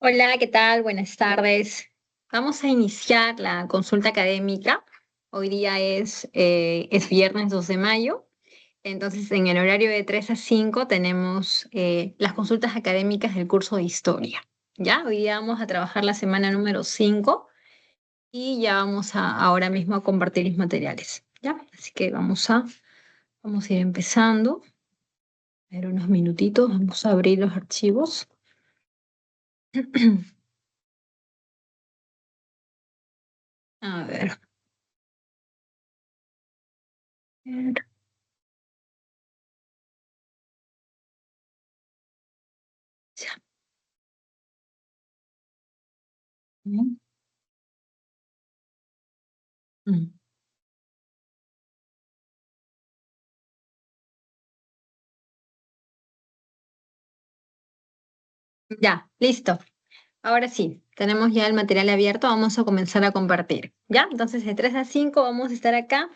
Hola, ¿qué tal? Buenas tardes. Vamos a iniciar la consulta académica. Hoy día es viernes 2 de mayo. Entonces, en el horario de 3 a 5 tenemos las consultas académicas del curso de historia. ¿Ya? Hoy día vamos a trabajar la semana número 5 y ya vamos ahora mismo a compartir los materiales. ¿Ya? Así que vamos a ir empezando. A ver, unos minutitos, vamos a abrir los archivos. A ver. Ya. Mm. Ya, listo. Ahora sí, tenemos ya el material abierto, vamos a comenzar a compartir. ¿Ya? Entonces, de 3 a 5 vamos a estar acá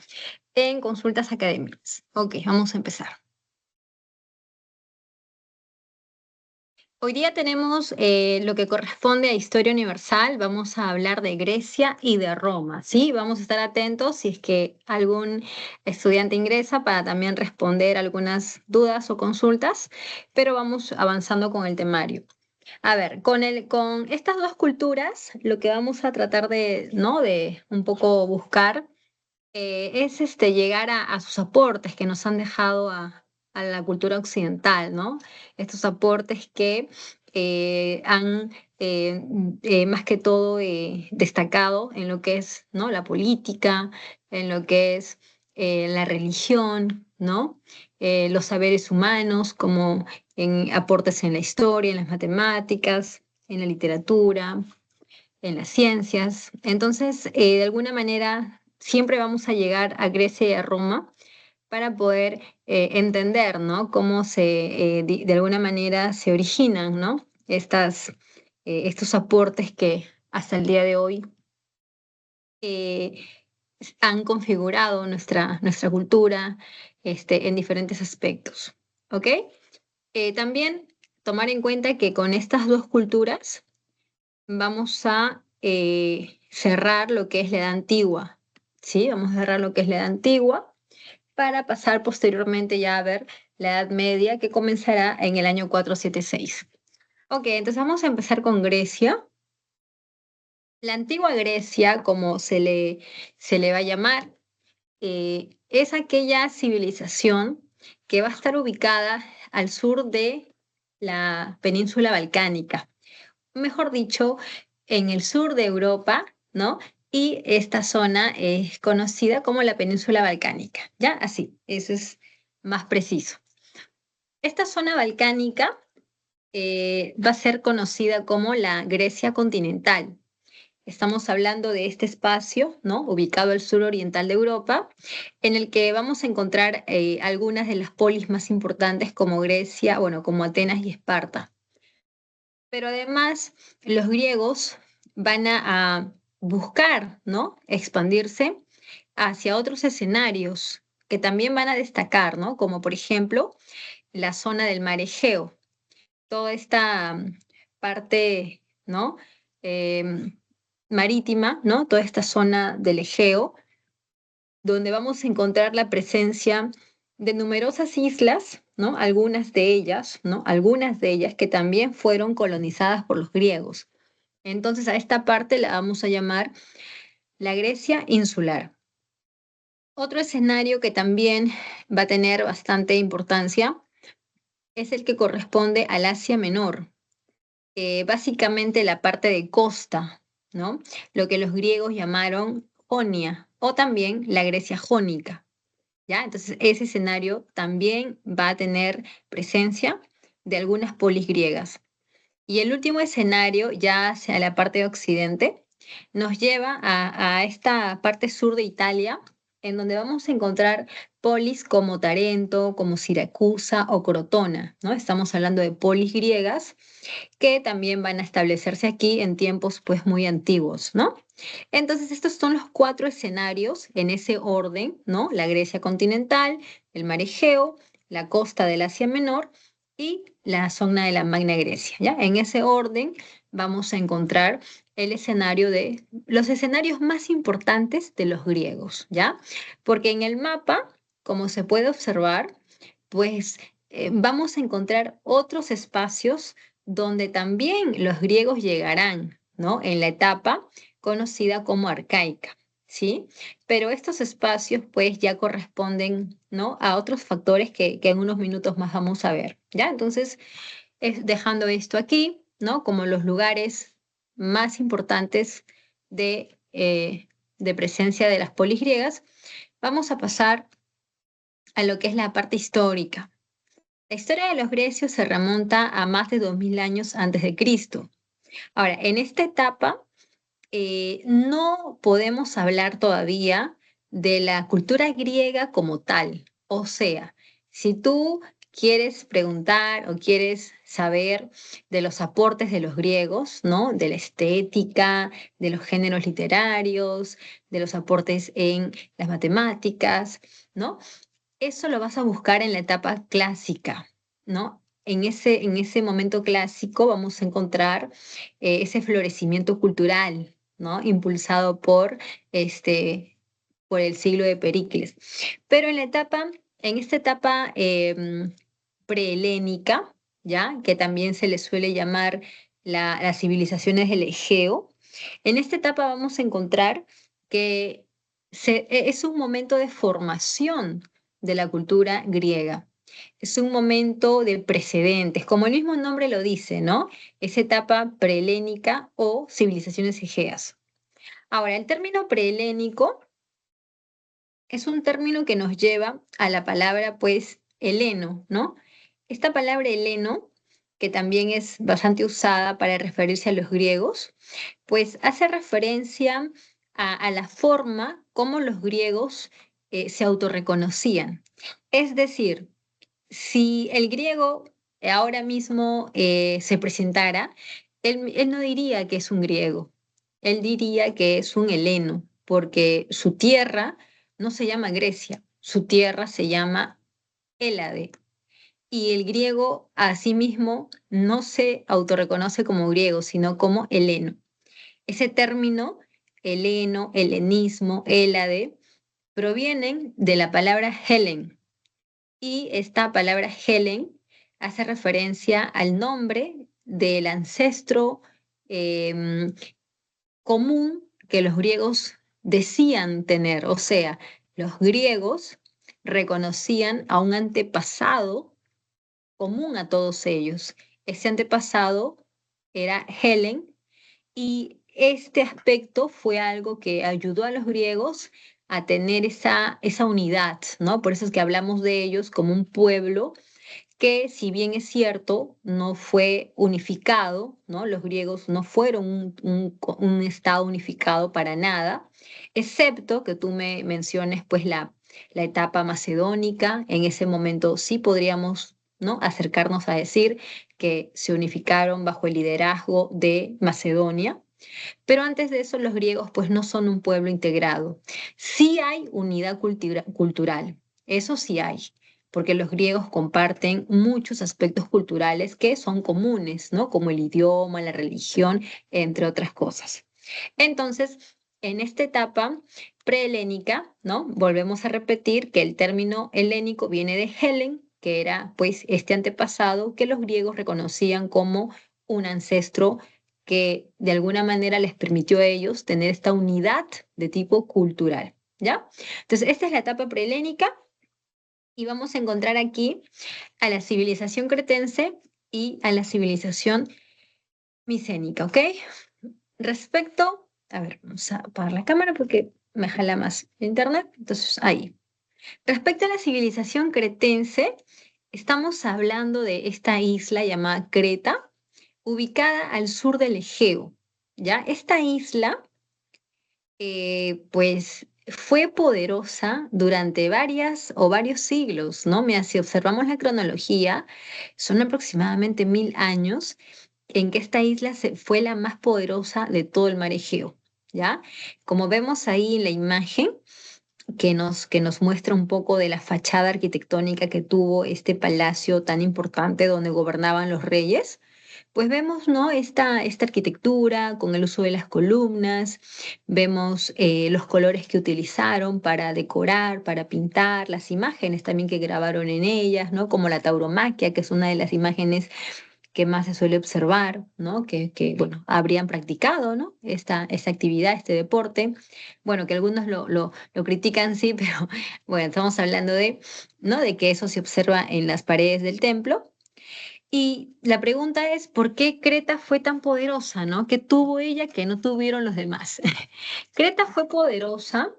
en consultas académicas. Ok, vamos a empezar. Hoy día tenemos lo que corresponde a Historia Universal. Vamos a hablar de Grecia y de Roma, ¿sí? Vamos a estar atentos si es que algún estudiante ingresa para también responder algunas dudas o consultas, pero vamos avanzando con el temario. A ver, con estas dos culturas, lo que vamos a tratar de, ¿no? De un poco buscar es llegar a sus aportes que nos han dejado a la cultura occidental, ¿no? Estos aportes que han más que todo destacado en lo que es, ¿no? La política, en lo que es la religión, ¿no? Los saberes humanos, como en aportes en la historia, en las matemáticas, en la literatura, en las ciencias. Entonces, de alguna manera, siempre vamos a llegar a Grecia y a Roma para poder entender, ¿no? Cómo de alguna manera se originan, ¿no? Estos aportes que hasta el día de hoy eh, han configurado nuestra cultura en diferentes aspectos, ¿ok? También tomar en cuenta que con estas dos culturas vamos a cerrar lo que es la Edad Antigua, ¿sí? Vamos a cerrar lo que es la Edad Antigua para pasar posteriormente ya a ver la Edad Media que comenzará en el año 476. Ok, entonces vamos a empezar con Grecia. La antigua Grecia, como se le va a llamar, es aquella civilización que va a estar ubicada al sur de la península balcánica, mejor dicho, en el sur de Europa, ¿no? Y esta zona es conocida como la península balcánica, ¿ya? Así, eso es más preciso. Esta zona balcánica va a ser conocida como la Grecia continental. Estamos hablando de este espacio, ¿no? Ubicado al sur oriental de Europa, en el que vamos a encontrar algunas de las polis más importantes como Grecia, bueno, como Atenas y Esparta. Pero además, los griegos van a buscar, ¿no? Expandirse hacia otros escenarios que también van a destacar, ¿no? Como por ejemplo la zona del mar Egeo, toda esta parte, ¿no? Em, marítima, ¿no? Toda esta zona del Egeo, donde vamos a encontrar la presencia de numerosas islas, ¿no? Algunas de ellas, ¿no? Algunas de ellas que también fueron colonizadas por los griegos. Entonces a esta parte la vamos a llamar la Grecia insular. Otro escenario que también va a tener bastante importancia es el que corresponde al Asia Menor, básicamente la parte de costa, ¿no? Lo que los griegos llamaron Jonia o también la Grecia jónica, ¿ya? Entonces ese escenario también va a tener presencia de algunas polis griegas. Y el último escenario, ya hacia la parte de occidente, nos lleva a esta parte sur de Italia, en donde vamos a encontrar polis como Tarento, como Siracusa o Crotona, ¿no? Estamos hablando de polis griegas que también van a establecerse aquí en tiempos pues muy antiguos, ¿no? Entonces estos son los cuatro escenarios en ese orden, ¿no? La Grecia continental, el mar Egeo, la costa del Asia Menor y la zona de la Magna Grecia, ¿ya? En ese orden vamos a encontrar el escenario de los escenarios más importantes de los griegos, ¿ya? Porque en el mapa, como se puede observar, pues vamos a encontrar otros espacios donde también los griegos llegarán, ¿no? En la etapa conocida como arcaica, ¿sí? Pero estos espacios pues ya corresponden, ¿no? A otros factores que en unos minutos más vamos a ver, ¿ya? Entonces, dejando esto aquí, ¿no? Como los lugares más importantes de presencia de las polis griegas, vamos a pasar a lo que es la parte histórica. La historia de los grecios se remonta a más de 2000 años antes de Cristo. Ahora, en esta etapa no podemos hablar todavía de la cultura griega como tal. O sea, si tú quieres preguntar o quieres saber de los aportes de los griegos, ¿no? De la estética, de los géneros literarios, de los aportes en las matemáticas, ¿no? Eso lo vas a buscar en la etapa clásica, ¿no? En ese momento clásico vamos a encontrar ese florecimiento cultural, ¿no? Impulsado por el siglo de Pericles. Pero en esta etapa prehelénica, ¿ya? Que también se le suele llamar las civilizaciones del Egeo, en esta etapa vamos a encontrar que es un momento de formación de la cultura griega. Es un momento de precedentes, como el mismo nombre lo dice, ¿no? Es etapa prehelénica o civilizaciones egeas. Ahora, el término prehelénico es un término que nos lleva a la palabra, pues, heleno, ¿no? Esta palabra heleno, que también es bastante usada para referirse a los griegos, pues hace referencia a la forma como los griegos se autorreconocían. Es decir, si el griego ahora mismo se presentara, él no diría que es un griego, él diría que es un heleno, porque su tierra no se llama Grecia, su tierra se llama Hélade. Y el griego asimismo no se autorreconoce como griego, sino como heleno. Ese término, heleno, helenismo, Hélade, provienen de la palabra Helen, y esta palabra Helen hace referencia al nombre del ancestro em, común que los griegos decían tener. O sea, los griegos reconocían a un antepasado común a todos ellos. Ese antepasado era Helen, y este aspecto fue algo que ayudó a los griegos a tener esa unidad, ¿no? Por eso es que hablamos de ellos como un pueblo que, si bien es cierto, no fue unificado, ¿no? Los griegos no fueron un estado unificado para nada, excepto que tú me menciones pues la etapa macedónica. En ese momento sí podríamos, ¿no? acercarnos a decir que se unificaron bajo el liderazgo de Macedonia. Pero antes de eso, los griegos pues no son un pueblo integrado. Sí hay unidad cultural, eso sí hay, porque los griegos comparten muchos aspectos culturales que son comunes, ¿no? Como el idioma, la religión, entre otras cosas. Entonces, en esta etapa prehelénica, ¿no? Volvemos a repetir que el término helénico viene de Helen, que era pues este antepasado que los griegos reconocían como un ancestro que de alguna manera les permitió a ellos tener esta unidad de tipo cultural, ¿ya? Entonces, esta es la etapa prehelénica, y vamos a encontrar aquí a la civilización cretense y a la civilización micénica, ¿ok? Respecto, a ver, vamos a apagar la cámara porque me jala más el internet, entonces ahí. Respecto a la civilización cretense, estamos hablando de esta isla llamada Creta, ubicada al sur del Egeo, ¿ya? Esta isla, pues, fue poderosa durante varios siglos, ¿no? Si observamos la cronología, son aproximadamente 1000 años en que esta isla fue la más poderosa de todo el mar Egeo, ¿ya? Como vemos ahí en la imagen que nos muestra un poco de la fachada arquitectónica que tuvo este palacio tan importante donde gobernaban los reyes, Pues vemos, ¿no? Esta arquitectura con el uso de las columnas, vemos los colores que utilizaron para decorar, para pintar, las imágenes también que grabaron en ellas, ¿no? Como la tauromaquia, que es una de las imágenes que más se suele observar, ¿no? Bueno, habrían practicado, ¿no? Esta actividad, este deporte. Bueno, que algunos lo critican, sí, pero bueno, estamos hablando de, ¿no? De que eso se observa en las paredes del templo. Y la pregunta es, ¿por qué Creta fue tan poderosa, ¿no? ¿Qué tuvo ella que no tuvieron los demás? Creta fue poderosa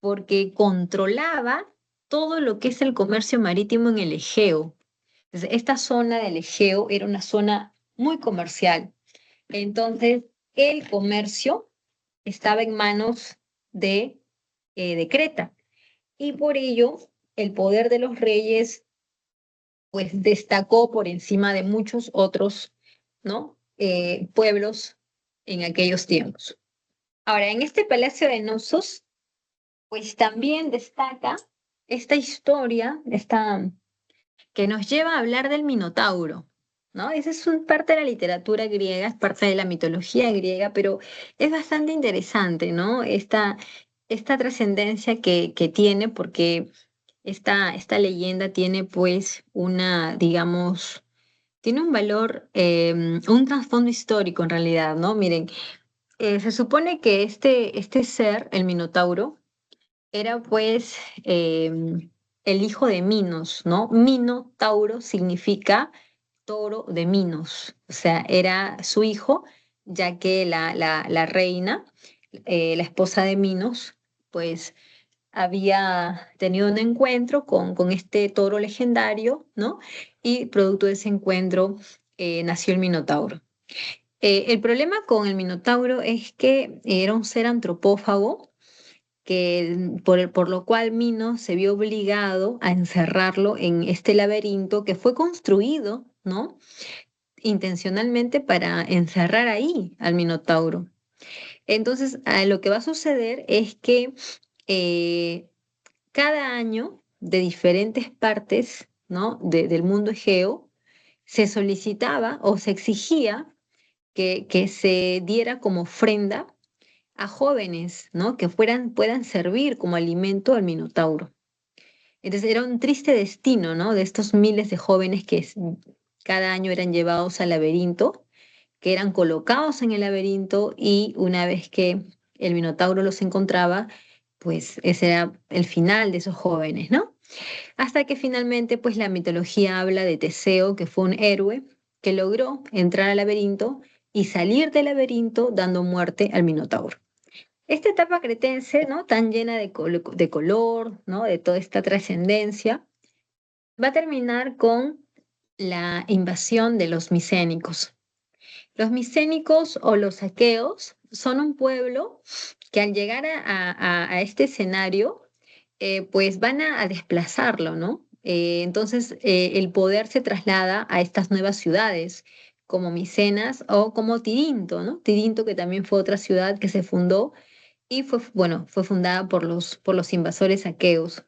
porque controlaba todo lo que es el comercio marítimo en el Egeo. Entonces, esta zona del Egeo era una zona muy comercial. Entonces, el comercio estaba en manos de Creta. Y por ello, el poder de los reyes pues destacó por encima de muchos otros, ¿no? Pueblos en aquellos tiempos. Ahora, en este Palacio de Nosos, pues también destaca esta historia, que nos lleva a hablar del Minotauro, ¿no? Esa es parte de la literatura griega, es parte de la mitología griega, pero es bastante interesante, ¿no? Esta trascendencia que tiene, porque esta leyenda tiene pues digamos, tiene un valor, un trasfondo histórico en realidad, ¿no? Miren, se supone que este ser, el Minotauro, era pues el hijo de Minos, ¿no? Minotauro significa toro de Minos, o sea, era su hijo, ya que la reina, la esposa de Minos, pues había tenido un encuentro con este toro legendario, ¿no? Y producto de ese encuentro nació el Minotauro. El problema con el Minotauro es que era un ser antropófago, por lo cual Minos se vio obligado a encerrarlo en este laberinto que fue construido, ¿no? Intencionalmente para encerrar ahí al Minotauro. Entonces, lo que va a suceder es que eh, cada año de diferentes partes, ¿no? Del mundo egeo, se solicitaba o se exigía que se diera como ofrenda a jóvenes, ¿no? Que puedan servir como alimento al Minotauro. Entonces era un triste destino, ¿no? De estos miles de jóvenes que cada año eran llevados al laberinto, que eran colocados en el laberinto y una vez que el Minotauro los encontraba, pues ese era el final de esos jóvenes, ¿no? Hasta que finalmente, pues la mitología habla de Teseo, que fue un héroe que logró entrar al laberinto y salir del laberinto dando muerte al Minotauro. Esta etapa cretense, ¿no? Tan llena de color, ¿no? De toda esta trascendencia, va a terminar con la invasión de los micénicos. Los micénicos o los aqueos son un pueblo que al llegar a este escenario, pues van a desplazarlo, ¿no? Entonces, el poder se traslada a estas nuevas ciudades, como Micenas o como Tirinto, ¿no? Tirinto, que también fue otra ciudad que se fundó y bueno, fue fundada por los invasores aqueos.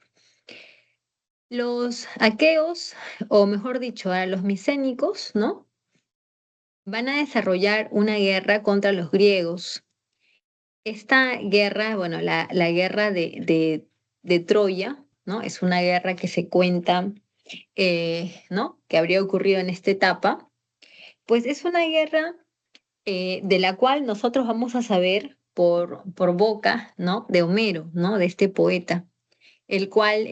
Los aqueos, o mejor dicho, a los micénicos, ¿no? Van a desarrollar una guerra contra los griegos. Esta guerra, bueno, la guerra de Troya, ¿no? Es una guerra que se cuenta, ¿no? Que habría ocurrido en esta etapa. Pues es una guerra de la cual nosotros vamos a saber por boca, ¿no? De Homero, ¿no? De este poeta, el cual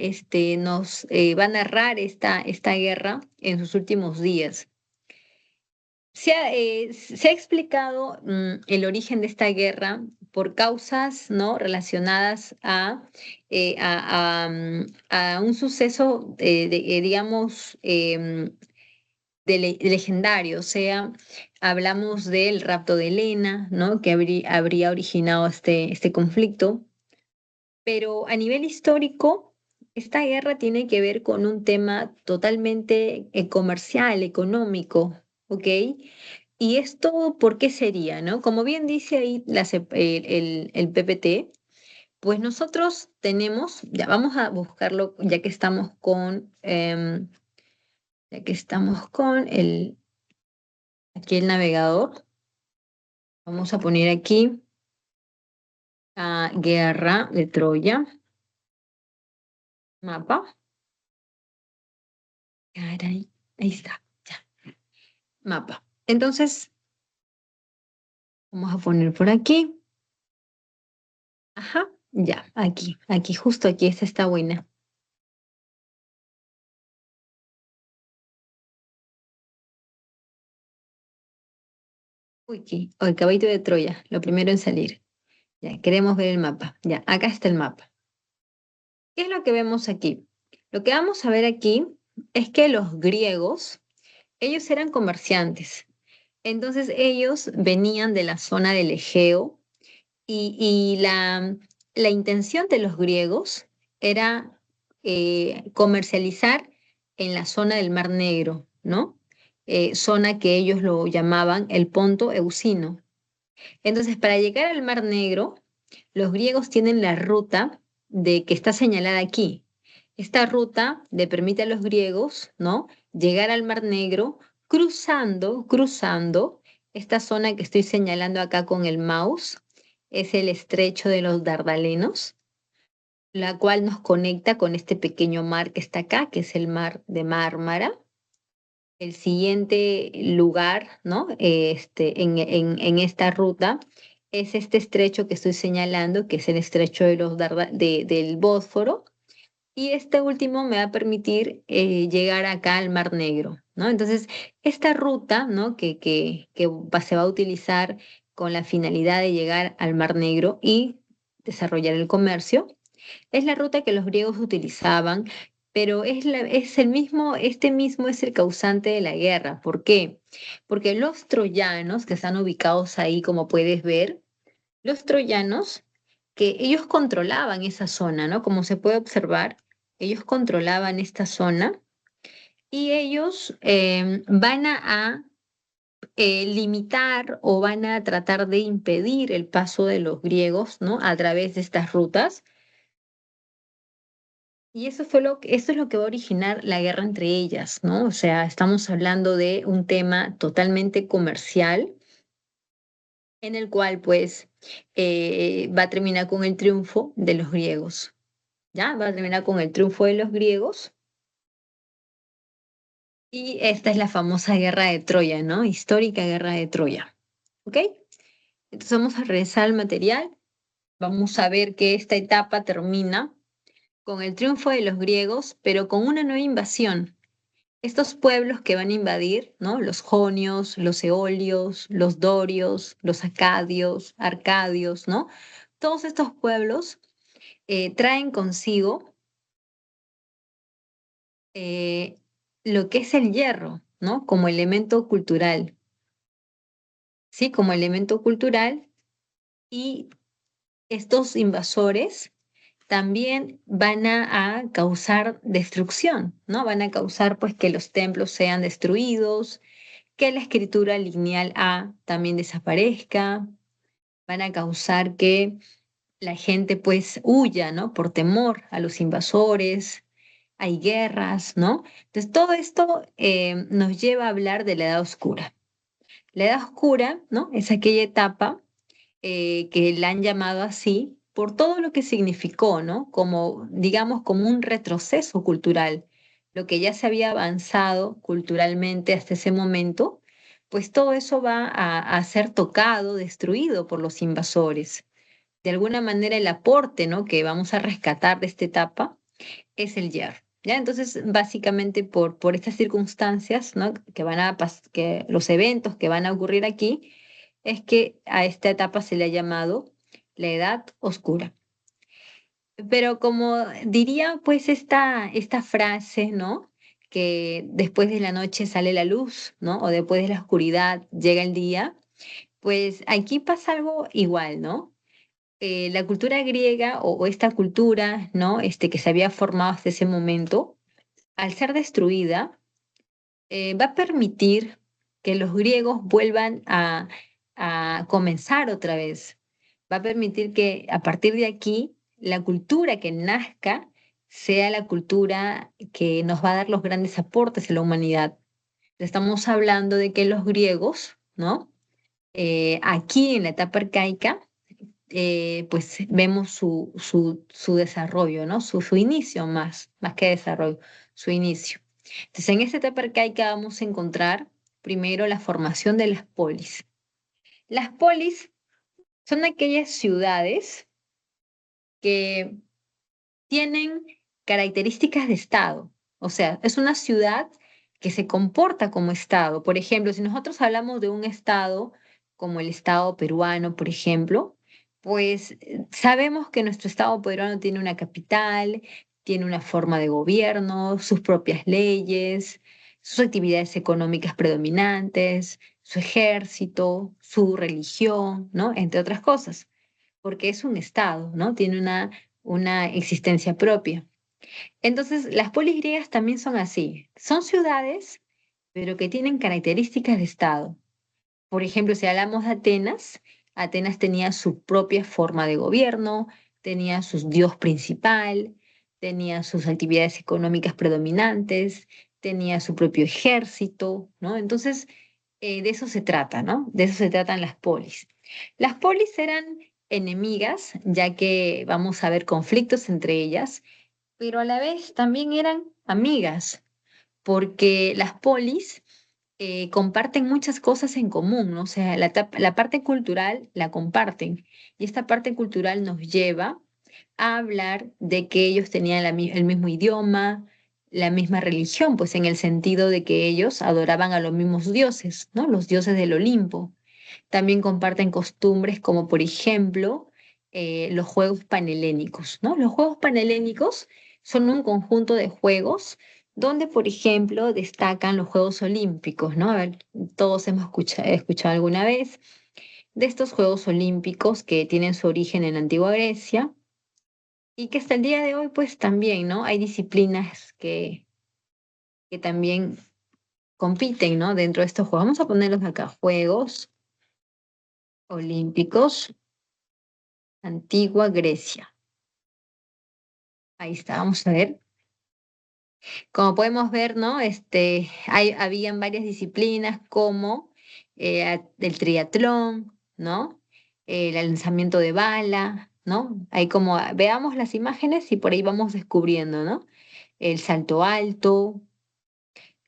nos va a narrar esta guerra en sus últimos días. Se ha explicado el origen de esta guerra por causas, ¿no? Relacionadas a un suceso, digamos, legendario. O sea, hablamos del rapto de Helena, ¿no? Que habría originado este conflicto. Pero a nivel histórico, esta guerra tiene que ver con un tema totalmente comercial, económico, ¿ok? ¿Y esto por qué sería, no? Como bien dice ahí el PPT, pues nosotros tenemos, ya vamos a buscarlo ya que estamos con, ya que estamos con aquí el navegador. Vamos a poner aquí Guerra de Troya, mapa. Caray, ahí está, ya, mapa. Entonces, vamos a poner por aquí. Ajá, ya, aquí, justo aquí, esta está buena. Uy, aquí, o el caballito de Troya, lo primero en salir. Ya, queremos ver el mapa. Ya, acá está el mapa. ¿Qué es lo que vemos aquí? Lo que vamos a ver aquí es que los griegos, ellos eran comerciantes. Entonces ellos venían de la zona del Egeo y la intención de los griegos era comercializar en la zona del Mar Negro, ¿no? Zona que ellos lo llamaban el Ponto Euxino. Entonces, para llegar al Mar Negro, los griegos tienen la ruta de que está señalada aquí. Esta ruta le permite a los griegos, ¿no? Llegar al Mar Negro cruzando esta zona que estoy señalando acá con el mouse. Es el estrecho de los Dardalenos, la cual nos conecta con este pequeño mar que está acá, que es el mar de Mármara. El siguiente lugar, ¿no? En esta ruta es este estrecho que estoy señalando, que es el estrecho de del Bósforo, y este último me va a permitir llegar acá al Mar Negro, ¿no? Entonces, esta ruta, ¿no? Se va a utilizar con la finalidad de llegar al Mar Negro y desarrollar el comercio, es la ruta que los griegos utilizaban, pero es el mismo, este mismo es el causante de la guerra. ¿Por qué? Porque los troyanos, que están ubicados ahí, como puedes ver, los troyanos, que ellos controlaban esa zona, ¿no? Como se puede observar, ellos controlaban esta zona y ellos van a limitar o van a tratar de impedir el paso de los griegos, ¿no? A través de estas rutas. Y eso es lo que va a originar la guerra entre ellas, ¿no? O sea, estamos hablando de un tema totalmente comercial en el cual, pues, va a terminar con el triunfo de los griegos, ¿ya? Va a terminar con el triunfo de los griegos y esta es la famosa guerra de Troya, ¿no? Histórica guerra de Troya, ¿ok? Entonces vamos a regresar al material, vamos a ver que esta etapa termina con el triunfo de los griegos, pero con una nueva invasión. Estos pueblos que van a invadir, ¿no? Los jonios, los eolios, los dorios, los acadios, arcadios, ¿no? Todos estos pueblos traen consigo eh, lo que es el hierro, ¿no? Como elemento cultural, ¿sí? Como elemento cultural y estos invasores también van a causar destrucción, ¿no? Van a causar pues que los templos sean destruidos, que la escritura lineal A también desaparezca, van a causar que la gente pues huya, ¿no? Por temor a los invasores, hay guerras, ¿no? Entonces todo esto nos lleva a hablar de la Edad Oscura. La Edad Oscura, ¿no? Es aquella etapa que la han llamado así por todo lo que significó, ¿no? Como, digamos, como un retroceso cultural. Lo que ya se había avanzado culturalmente hasta ese momento, pues todo eso va a ser tocado, destruido por los invasores. De alguna manera el aporte, ¿no? Que vamos a rescatar de esta etapa es el hierro. ¿Ya? Entonces, básicamente por estas circunstancias, ¿no? Que los eventos que van a ocurrir aquí, es que a esta etapa se le ha llamado la Edad Oscura. Pero como diría pues esta frase, ¿no? Que después de la noche sale la luz, ¿no? O después de la oscuridad llega el día, pues aquí pasa algo igual, ¿no? La cultura griega o esta cultura, ¿no? Que se había formado hasta ese momento, al ser destruida, va a permitir que los griegos vuelvan a comenzar otra vez. Va a permitir que a partir de aquí la cultura que nazca sea la cultura que nos va a dar los grandes aportes a la humanidad. Estamos hablando de que los griegos, ¿no? Aquí en la etapa arcaica, pues vemos su desarrollo, ¿no? Su inicio más que desarrollo, su inicio. Entonces, en esta etapa arcaica vamos a encontrar primero la formación de las polis. Las polis son aquellas ciudades que tienen características de estado. O sea, es una ciudad que se comporta como estado. Por ejemplo, si nosotros hablamos de un estado como el estado peruano, por ejemplo, pues sabemos que nuestro estado peruano tiene una capital, tiene una forma de gobierno, sus propias leyes, sus actividades económicas predominantes, su ejército, su religión, ¿no? Entre otras cosas, porque es un estado, ¿no? Tiene una existencia propia. Entonces, las polis griegas también son así. Son ciudades, pero que tienen características de estado. Por ejemplo, si hablamos de Atenas, Atenas tenía su propia forma de gobierno, tenía su dios principal, tenía sus actividades económicas predominantes, tenía su propio ejército, ¿no? Entonces, de eso se trata, ¿no? De eso se tratan las polis. Las polis eran enemigas, ya que vamos a ver conflictos entre ellas, pero a la vez también eran amigas, porque las polis comparten muchas cosas en común, ¿no? O sea, la parte cultural la comparten y esta parte cultural nos lleva a hablar de que ellos tenían el mismo idioma, la misma religión, pues en el sentido de que ellos adoraban a los mismos dioses, ¿no? Los dioses del Olimpo. También comparten costumbres como, por ejemplo, los juegos panhelénicos, ¿no? Los juegos panhelénicos son un conjunto de juegos donde, por ejemplo, destacan los Juegos Olímpicos, ¿no? A ver, todos hemos escuchado alguna vez de estos Juegos Olímpicos que tienen su origen en la antigua Grecia y que hasta el día de hoy, pues también, ¿no? Hay disciplinas que también compiten, ¿no? Dentro de estos juegos. Vamos a ponerlos acá, Juegos Olímpicos, Antigua Grecia. Ahí está, vamos a ver. Como podemos ver, ¿no? Habían varias disciplinas como el triatlón, ¿no? El lanzamiento de bala, ¿no? Hay como, veamos las imágenes y por ahí vamos descubriendo, ¿no? El salto alto,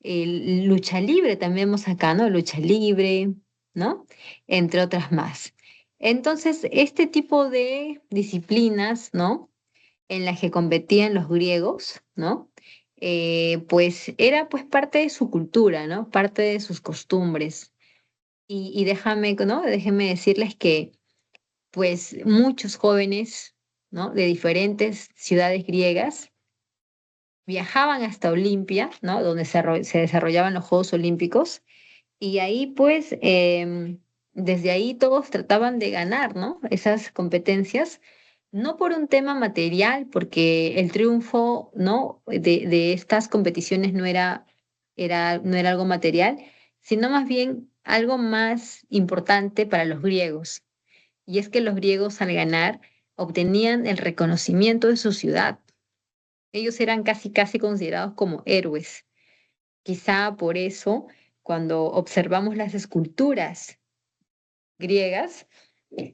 el lucha libre también vemos acá, ¿no? Lucha libre, ¿no? Entre otras más. Entonces, este tipo de disciplinas, ¿no? En las que competían los griegos, ¿no? Pues era pues parte de su cultura, ¿no? Parte de sus costumbres. Y déjame, ¿no? Déjenme decirles que pues muchos jóvenes, ¿no? De diferentes ciudades griegas viajaban hasta Olimpia, ¿no? Donde se desarrollaban los Juegos Olímpicos y ahí pues desde ahí todos trataban de ganar, ¿no? Esas competencias, no por un tema material, porque el triunfo, ¿no? De estas competiciones no era algo material, sino más bien algo más importante para los griegos. Y es que los griegos al ganar obtenían el reconocimiento de su ciudad. Ellos eran casi considerados como héroes. Quizá por eso, cuando observamos las esculturas griegas,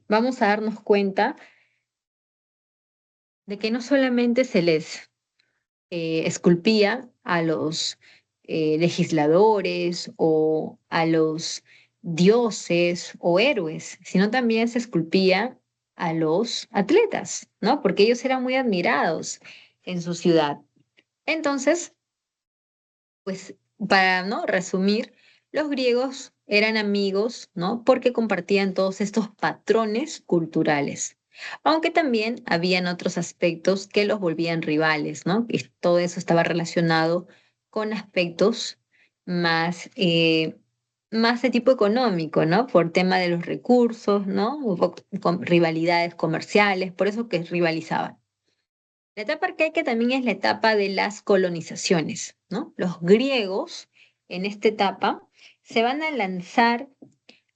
vamos a darnos cuenta de que no solamente se les esculpía a los legisladores o a los dioses o héroes, sino también se esculpía a los atletas, ¿no? Porque ellos eran muy admirados en su ciudad. Entonces, pues para no resumir, los griegos eran amigos, ¿no? Porque compartían todos estos patrones culturales. Aunque también habían otros aspectos que los volvían rivales, ¿no? Y todo eso estaba relacionado con aspectos más, más de tipo económico, ¿no? Por tema de los recursos, ¿no? Hubo con rivalidades comerciales, por eso que rivalizaban. La etapa arcaica también es la etapa de las colonizaciones, ¿no? Los griegos en esta etapa se van a lanzar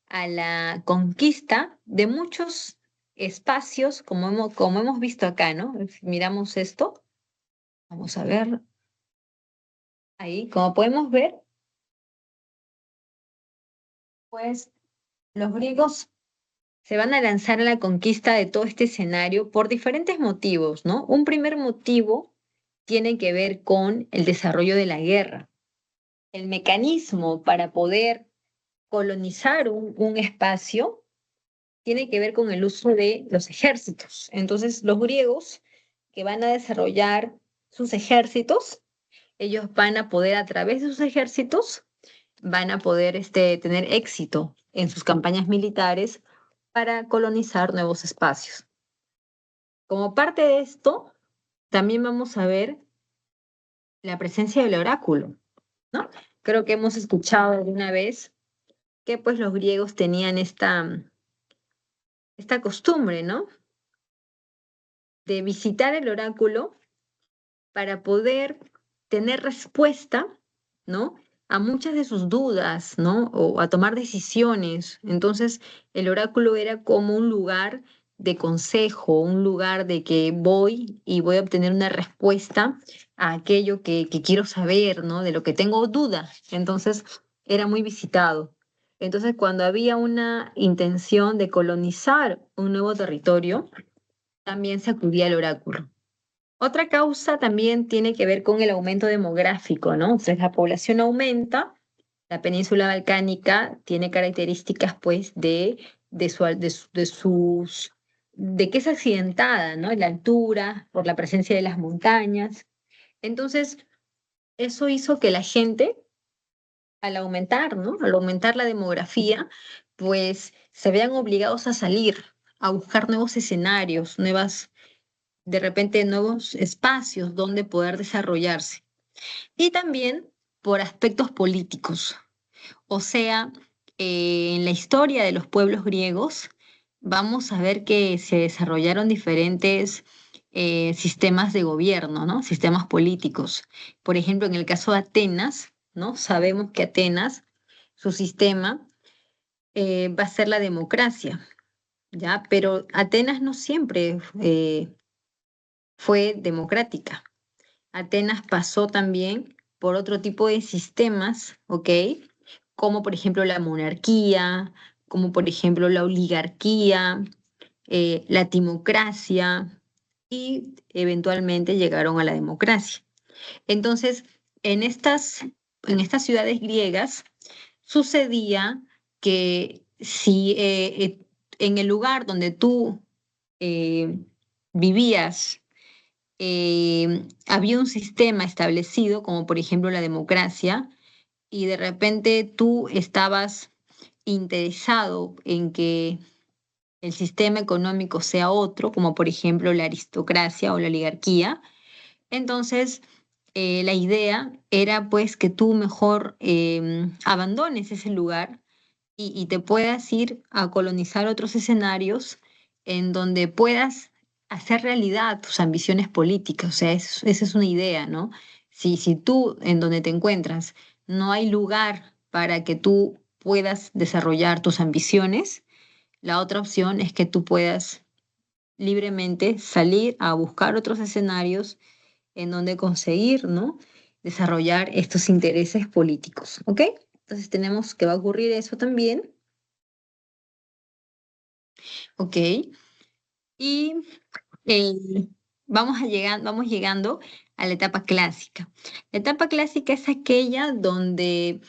a la conquista de muchos espacios, como hemos visto acá, ¿no? Si miramos esto, vamos a ver ahí, como podemos ver, Pues los griegos se van a lanzar a la conquista de todo este escenario por diferentes motivos, ¿no? Un primer motivo tiene que ver con el desarrollo de la guerra. El mecanismo para poder colonizar un espacio tiene que ver con el uso de los ejércitos. Entonces, los griegos que van a desarrollar sus ejércitos, ellos van a poder a través de sus ejércitos, van a poder tener éxito en sus campañas militares para colonizar nuevos espacios. Como parte de esto, también vamos a ver la presencia del oráculo, ¿no? Creo que hemos escuchado alguna vez que pues los griegos tenían esta costumbre, ¿no? De visitar el oráculo para poder tener respuesta, ¿no? A muchas de sus dudas, ¿no? O a tomar decisiones. Entonces, el oráculo era como un lugar de consejo, un lugar de que voy y voy a obtener una respuesta a aquello que quiero saber, ¿no? De lo que tengo duda. Entonces, era muy visitado. Entonces, cuando había una intención de colonizar un nuevo territorio, también se acudía al oráculo. Otra causa también tiene que ver con el aumento demográfico, ¿no? Entonces la población aumenta, la península balcánica tiene características, pues, de que es accidentada, ¿no? La altura, por la presencia de las montañas. Entonces, eso hizo que la gente, al aumentar, ¿no? Al aumentar la demografía, pues se vean obligados a salir, a buscar nuevos escenarios, de repente nuevos espacios donde poder desarrollarse. Y también por aspectos políticos. O sea, en la historia de los pueblos griegos vamos a ver que se desarrollaron diferentes sistemas de gobierno, ¿no? Sistemas políticos. Por ejemplo, en el caso de Atenas, ¿no? Sabemos que Atenas, su sistema va a ser la democracia, ¿ya? Pero Atenas no siempre fue democrática. Atenas pasó también por otro tipo de sistemas, ¿ok? Como por ejemplo la monarquía, como por ejemplo la oligarquía, la timocracia y eventualmente llegaron a la democracia. Entonces, en estas ciudades griegas sucedía que si en el lugar donde tú eh, vivías había un sistema establecido, como por ejemplo la democracia, y de repente tú estabas interesado en que el sistema económico sea otro, como por ejemplo la aristocracia o la oligarquía, entonces la idea era pues que tú mejor abandones ese lugar y te puedas ir a colonizar otros escenarios en donde puedas hacer realidad tus ambiciones políticas. O sea, esa es una idea, ¿no? Si tú en donde te encuentras no hay lugar para que tú puedas desarrollar tus ambiciones, la otra opción es que tú puedas libremente salir a buscar otros escenarios en donde conseguir, ¿no? Desarrollar estos intereses políticos, ¿ok? Entonces tenemos que va a ocurrir eso también. Ok, y eh, vamos llegando a la etapa clásica. La etapa clásica es aquella donde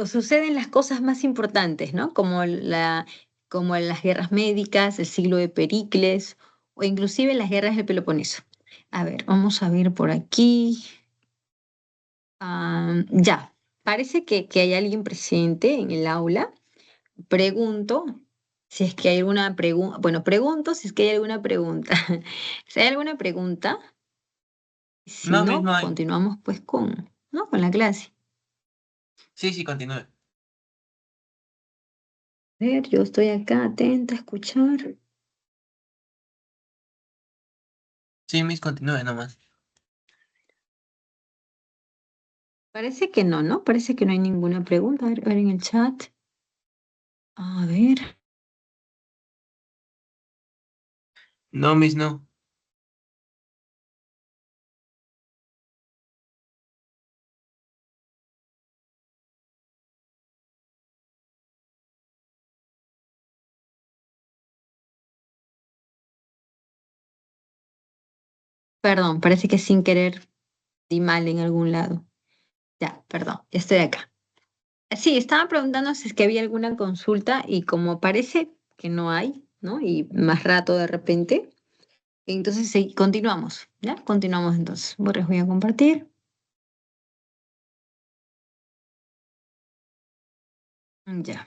suceden las cosas más importantes, ¿no? Como las guerras médicas, el siglo de Pericles o inclusive las guerras del Peloponeso. A ver, vamos a ver por aquí. Ya, parece que hay alguien presente en el aula. Pregunto si es que hay alguna pregunta. Bueno, pregunto si es que hay alguna pregunta. Si hay alguna pregunta, si No, Miss, no no, hay. continuamos pues ¿no? Con la clase. Sí, sí, continúe. A ver, yo estoy acá atenta a escuchar. Sí, Miss, continúe nomás. Parece que no, ¿no? Parece que no hay ninguna pregunta. A ver en el chat. A ver. No, Miss, no. Perdón, parece que sin querer di mal en algún lado. Ya, perdón, ya estoy acá. Sí, estaba preguntando si es que había alguna consulta y como parece que no hay, ¿no? Y más rato de repente, entonces sí, continuamos, ¿ya? Continuamos entonces. Les voy a compartir. Ya.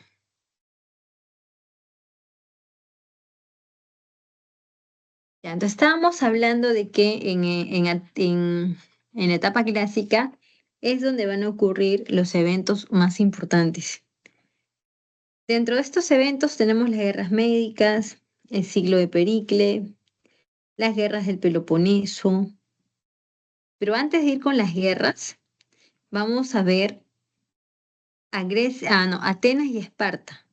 Ya, entonces estábamos hablando de que en la etapa clásica es donde van a ocurrir los eventos más importantes. Dentro de estos eventos tenemos las guerras médicas, el siglo de Pericle, las guerras del Peloponeso. Pero antes de ir con las guerras, vamos a ver a Grecia, no, Atenas y Esparta.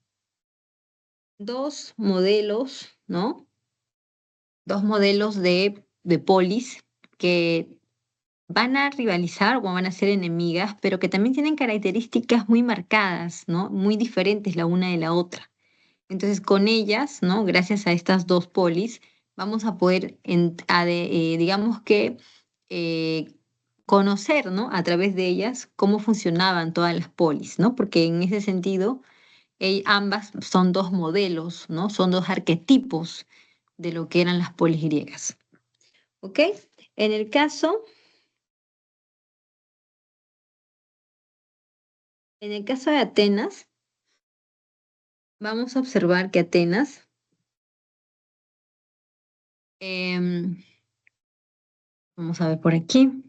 Dos modelos, ¿no? Dos modelos de polis que van a rivalizar o van a ser enemigas, pero que también tienen características muy marcadas, ¿no? Muy diferentes la una de la otra. Entonces, con ellas, ¿no? Gracias a estas dos polis, vamos a poder, digamos que, eh, conocer, ¿no? A través de ellas cómo funcionaban todas las polis, ¿no? Porque en ese sentido, ambas son dos modelos, ¿no? Son dos arquetipos de lo que eran las polis griegas. ¿Ok? En el caso, en el caso de Atenas, vamos a observar que Atenas, em, vamos a ver por aquí,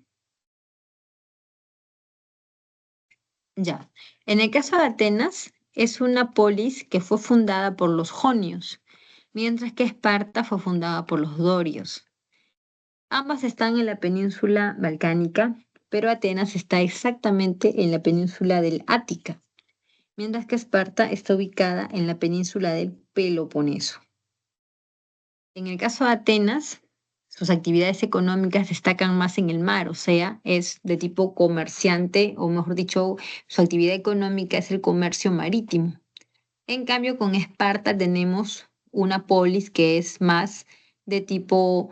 ya. En el caso de Atenas, es una polis que fue fundada por los jonios, mientras que Esparta fue fundada por los dorios. Ambas están en la península balcánica, pero Atenas está exactamente en la península del Ática, mientras que Esparta está ubicada en la península del Peloponeso. En el caso de Atenas, sus actividades económicas destacan más en el mar, o sea, es de tipo comerciante, o mejor dicho, su actividad económica es el comercio marítimo. En cambio, con Esparta tenemos una polis que es más de tipo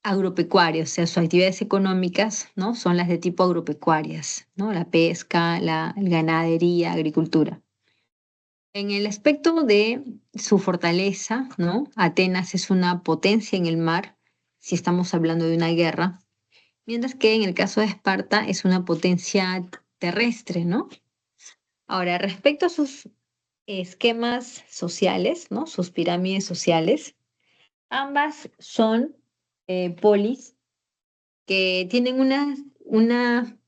agropecuario, o sea, sus actividades económicas, ¿no? Son las de tipo agropecuarias, ¿no? La pesca, la ganadería, agricultura. En el aspecto de su fortaleza, ¿no? Atenas es una potencia en el mar, si estamos hablando de una guerra, mientras que en el caso de Esparta es una potencia terrestre, ¿no? Ahora, respecto a sus esquemas sociales, ¿no? Sus pirámides sociales, ambas son polis que tienen una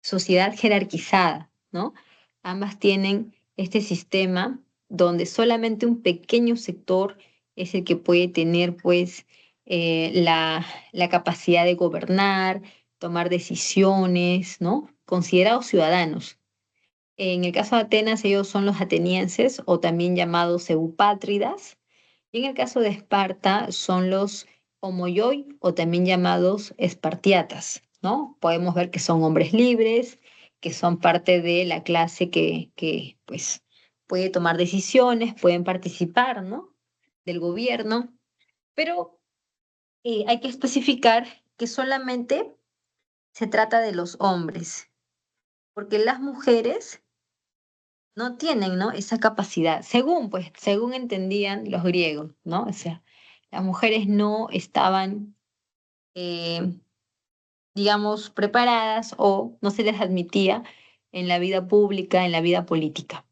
sociedad jerarquizada, ¿no? Ambas tienen este sistema donde solamente un pequeño sector es el que puede tener, pues, la capacidad de gobernar, tomar decisiones, ¿no? Considerados ciudadanos. En el caso de Atenas, ellos son los atenienses o también llamados eupátridas. Y en el caso de Esparta, son los homoioi o también llamados espartiatas, ¿no? Podemos ver que son hombres libres, que son parte de la clase que pues, puede tomar decisiones, pueden participar, ¿no? Del gobierno, pero hay que especificar que solamente se trata de los hombres, porque las mujeres no tienen, ¿no? Esa capacidad, según, pues, según entendían los griegos, ¿no? O sea, las mujeres no estaban, eh, digamos, preparadas o no se les admitía en la vida pública, en la vida política.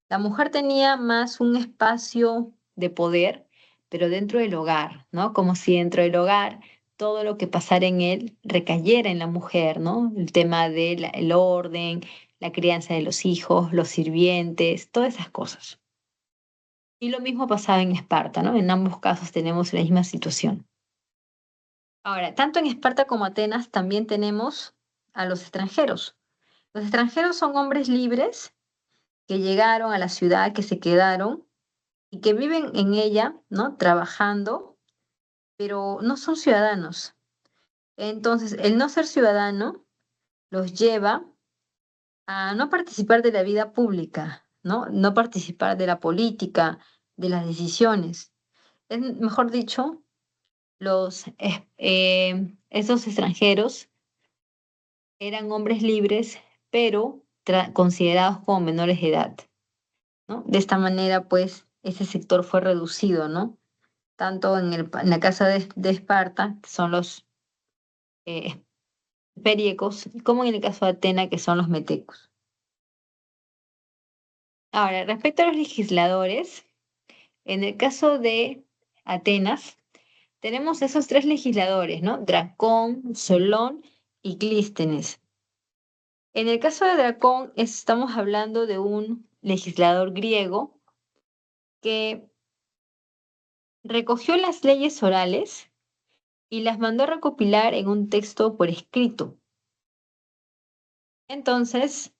La mujer tenía más un espacio de poder, pero dentro del hogar, ¿no? Como si dentro del hogar todo lo que pasara en él recayera en la mujer, ¿no? El tema del orden, la crianza de los hijos, los sirvientes, todas esas cosas. Y lo mismo pasaba en Esparta, ¿no? En ambos casos tenemos la misma situación. Ahora, tanto en Esparta como Atenas también tenemos a los extranjeros. Los extranjeros son hombres libres que llegaron a la ciudad, que se quedaron y que viven en ella, ¿no? Trabajando, pero no son ciudadanos. Entonces, el no ser ciudadano los lleva a no participar de la vida pública, ¿no? No participar de la política, de las decisiones. Es, mejor dicho, esos extranjeros eran hombres libres, pero considerados como menores de edad, ¿no? De esta manera, pues, ese sector fue reducido, ¿no? Tanto en la casa de Esparta, que son los eh, periecos, como en el caso de Atena, que son los metecos. Ahora, respecto a los legisladores, en el caso de Atenas, tenemos esos tres legisladores, ¿no? Dracón, Solón y Clístenes. En el caso de Dracón, estamos hablando de un legislador griego que recogió las leyes orales y las mandó a recopilar en un texto por escrito. Entonces,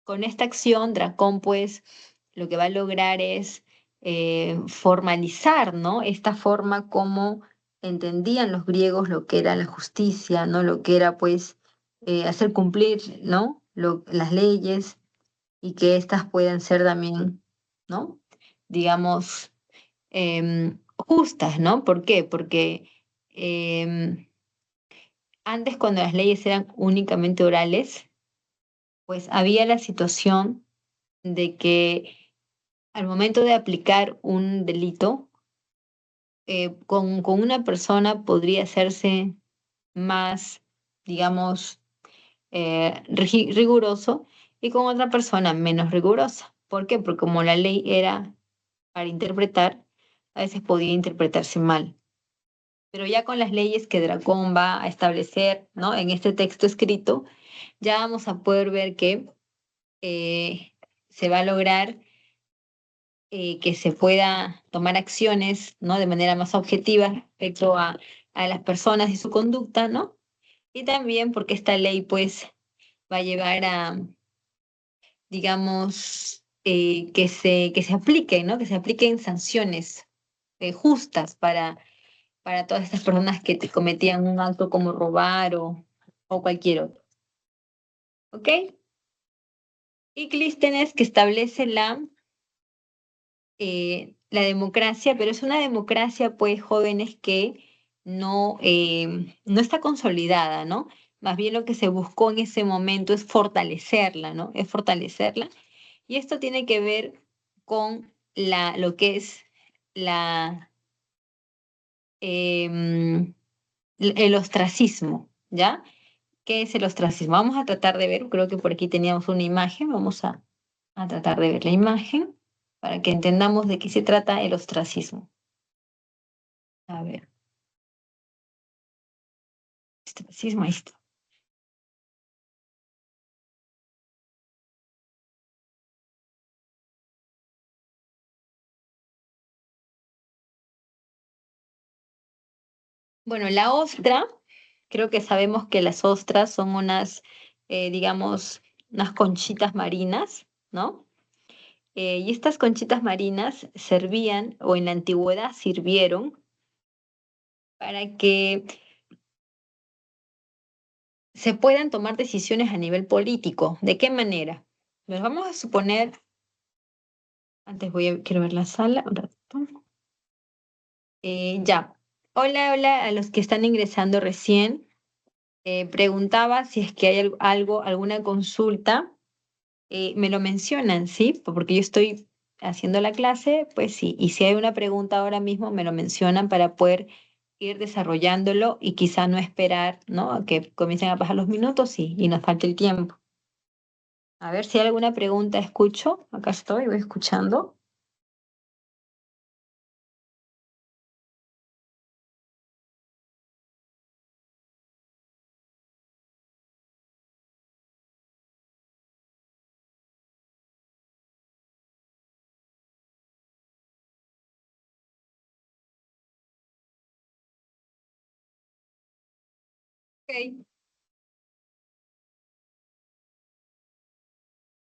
con esta acción, Dracón, pues, lo que va a lograr es formalizar, ¿no? Esta forma como entendían los griegos lo que era la justicia, ¿no? Lo que era, pues, hacer cumplir, ¿no? Las leyes y que éstas puedan ser también, ¿no? Digamos, justas, ¿no? ¿Por qué? Porque antes, cuando las leyes eran únicamente orales, pues había la situación de que al momento de aplicar un delito, con una persona podría hacerse más, digamos, riguroso y con otra persona menos rigurosa. ¿Por qué? Porque como la ley era para interpretar, a veces podía interpretarse mal. Pero ya con las leyes que Dracón va a establecer, ¿no? En este texto escrito, ya vamos a poder ver que se va a lograr que se pueda tomar acciones, ¿no? De manera más objetiva respecto a las personas y su conducta, ¿no? Y también porque esta ley, pues, va a llevar a, digamos, que se apliquen, ¿no? Que se apliquen sanciones justas para todas estas personas que te cometían un acto como robar o cualquier otro. ¿Ok? Y Clístenes que establece la democracia, pero es una democracia, pues, jóvenes, que no está consolidada, ¿no? Más bien lo que se buscó en ese momento es fortalecerla, ¿no? Es fortalecerla. Y esto tiene que ver con lo que es la, em, el ostracismo, ¿ya? ¿Qué es el ostracismo? Vamos a tratar de ver, creo que por aquí teníamos una imagen, vamos a tratar de ver la imagen para que entendamos de qué se trata el ostracismo. A ver, ostracismo, ahí está. Bueno, la ostra, creo que sabemos que las ostras son unas, digamos, unas conchitas marinas, ¿no? Y estas conchitas marinas servían, o en la antigüedad sirvieron, para que se puedan tomar decisiones a nivel político. ¿De qué manera? Nos vamos a suponer, antes quiero ver la sala, un ratito. Ya. Hola, hola a los que están ingresando recién. Preguntaba si es que hay algo, alguna consulta. Me lo mencionan, ¿sí? Porque yo estoy haciendo la clase, pues sí. Y si hay una pregunta ahora mismo, me lo mencionan para poder ir desarrollándolo y quizá no esperar, ¿no? A que comiencen a pasar los minutos y nos falte el tiempo. A ver si hay alguna pregunta, escucho. Acá estoy, voy escuchando. Ok.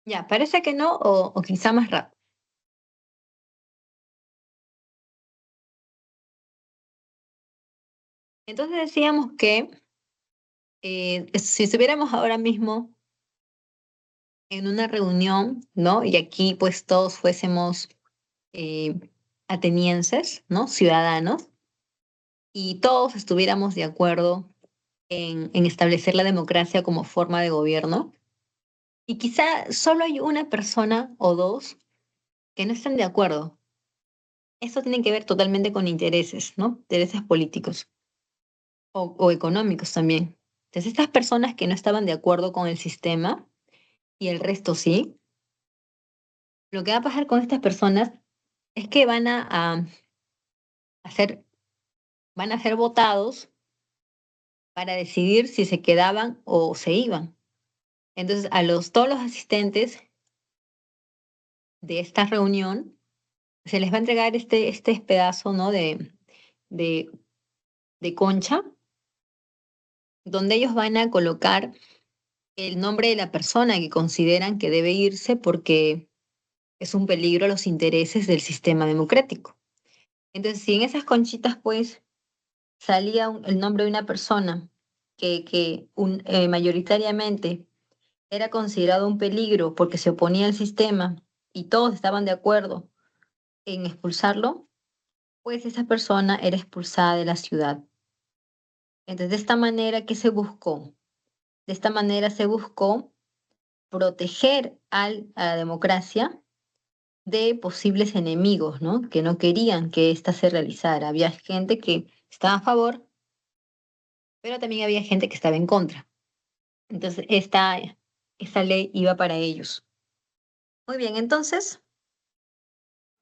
Ya, parece que no, o quizá más rápido. Entonces decíamos que si estuviéramos ahora mismo en una reunión, ¿no? Y aquí pues todos fuésemos eh, atenienses, ¿no? Ciudadanos, y todos estuviéramos de acuerdo en establecer la democracia como forma de gobierno. Y quizá solo hay una persona o dos que no están de acuerdo. Esto tiene que ver totalmente con intereses, ¿no? Intereses políticos o económicos también. Entonces, estas personas que no estaban de acuerdo con el sistema y el resto sí, lo que va a pasar con estas personas es que a ser, van a ser votados para decidir si se quedaban o se iban. Entonces, todos los asistentes de esta reunión se les va a entregar este pedazo, ¿no? De, de concha, donde ellos van a colocar el nombre de la persona que consideran que debe irse porque es un peligro a los intereses del sistema democrático. Entonces, si en esas conchitas, pues, salía el nombre de una persona que mayoritariamente era considerado un peligro porque se oponía al sistema y todos estaban de acuerdo en expulsarlo, pues esa persona era expulsada de la ciudad. Entonces, de esta manera, ¿qué se buscó? De esta manera se buscó proteger a la democracia de posibles enemigos, ¿no? Que no querían que ésta se realizara. Había gente que estaba a favor, pero también había gente que estaba en contra. Entonces, esta ley iba para ellos. Muy bien, entonces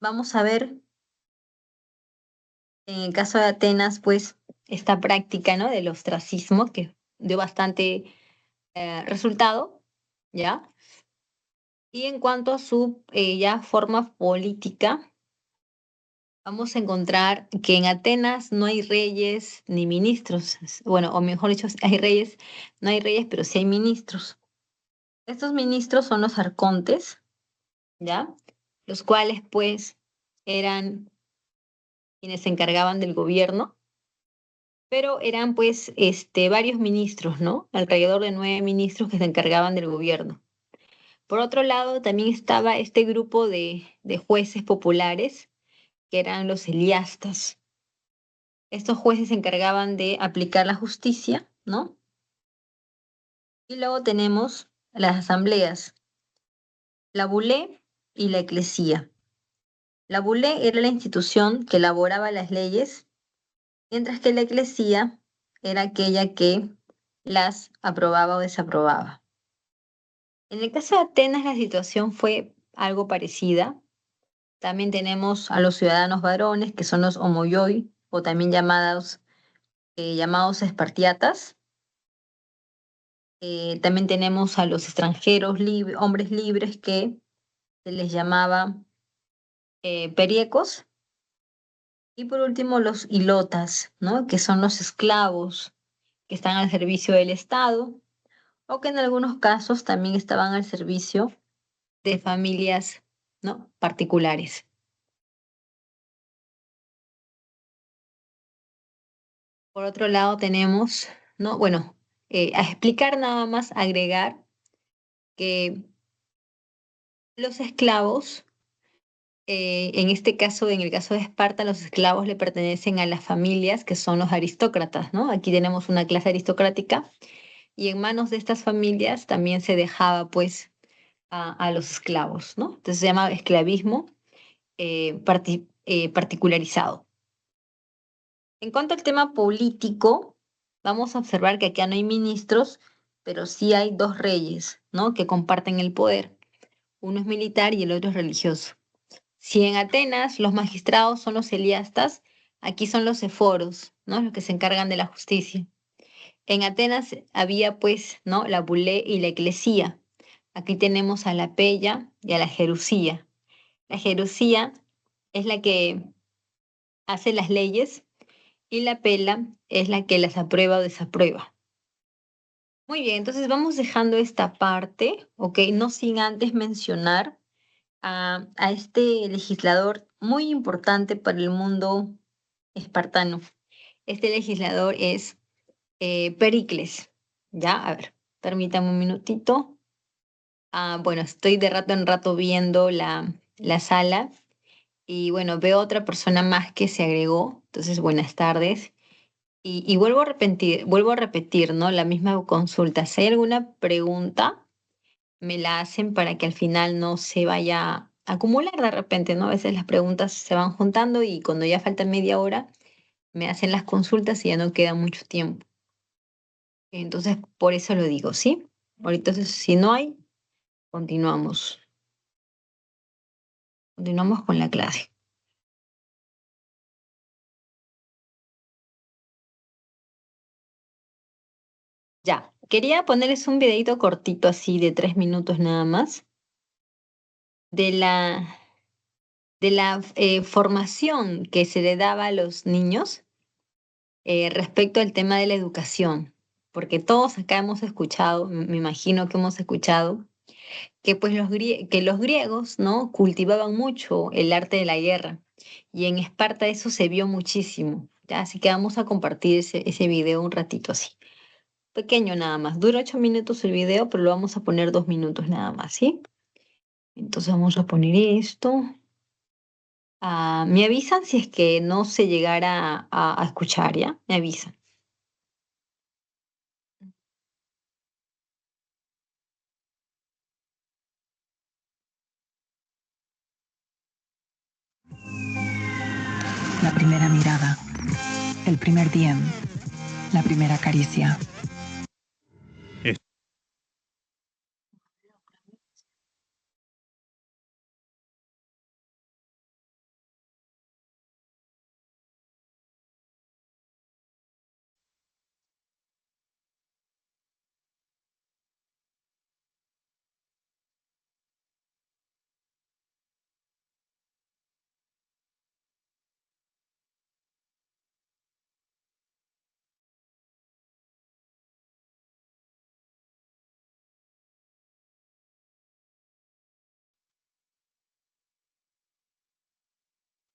vamos a ver, en el caso de Atenas, pues, esta práctica, ¿no? Del ostracismo que dio bastante resultado, ¿ya? Y en cuanto a su ya forma política, vamos a encontrar que en Atenas no hay reyes ni ministros. Bueno, o mejor dicho, hay reyes, no hay reyes, pero sí hay ministros. Estos ministros son los arcontes, ¿ya? Los cuales pues eran quienes se encargaban del gobierno, pero eran pues varios ministros, ¿no? Alrededor de 9 ministros que se encargaban del gobierno. Por otro lado, también estaba este grupo de jueces populares, que eran los eliastas. Estos jueces se encargaban de aplicar la justicia, ¿no? Y luego tenemos las asambleas, la bulé y la eclesía. La bulé era la institución que elaboraba las leyes, mientras que la eclesía era aquella que las aprobaba o desaprobaba. En el caso de Atenas la situación fue algo parecida. También tenemos a los ciudadanos varones, que son los homoioi, o también llamados espartiatas. También tenemos a los extranjeros, hombres libres, que se les llamaba periecos. Y por último, los ilotas, ¿no? Que son los esclavos que están al servicio del Estado o que en algunos casos también estaban al servicio de familias, ¿no? Particulares. Por otro lado tenemos, ¿no? Bueno, a explicar nada más, agregar que los esclavos, en este caso, en el caso de Esparta, los esclavos le pertenecen a las familias que son los aristócratas, ¿no? Aquí tenemos una clase aristocrática y en manos de estas familias también se dejaba, pues, a los esclavos, ¿no? Entonces se llama esclavismo particularizado. En cuanto al tema político, vamos a observar que acá no hay ministros, pero sí hay dos reyes, ¿no? Que comparten el poder. Uno es militar y el otro es religioso. Si en Atenas los magistrados son los eliastas, aquí son los eforos, ¿no? Los que se encargan de la justicia. En Atenas había pues, ¿no? La bulé y la eclesía. Aquí tenemos a la peya y a la jerusía. La jerusía es la que hace las leyes y la pela es la que las aprueba o desaprueba. Muy bien, entonces vamos dejando esta parte, ¿ok? No sin antes mencionar a este legislador muy importante para el mundo espartano. Este legislador es Pericles. Ya, a ver, permítame un minutito. Bueno, estoy de rato en rato viendo la sala Y bueno, veo otra persona más que se agregó. Entonces, buenas tardes. Y vuelvo a repetir, ¿no? La misma consulta. Si hay alguna pregunta, me la hacen para que al final no se vaya a acumular de repente, ¿no? A veces las preguntas se van juntando y cuando ya falta media hora, me hacen las consultas y ya no queda mucho tiempo. Entonces, por eso lo digo, ¿sí? Ahorita, entonces, si no hay, continuamos. Continuamos con la clase. Ya, quería ponerles un videito cortito así de 3 minutos nada más de la formación que se le daba a los niños respecto al tema de la educación, porque todos acá hemos escuchado, me imagino que hemos escuchado, que pues que los griegos, ¿no? Cultivaban mucho el arte de la guerra y en Esparta eso se vio muchísimo, ¿ya? Así que vamos a compartir ese video un ratito así. Pequeño nada más, dura 8 minutos el video, pero lo vamos a poner 2 minutos nada más, ¿sí? Entonces vamos a poner esto. Me avisan si es que no se llegara a escuchar, ¿ya? Me avisan. La primera mirada, el primer día, la primera caricia.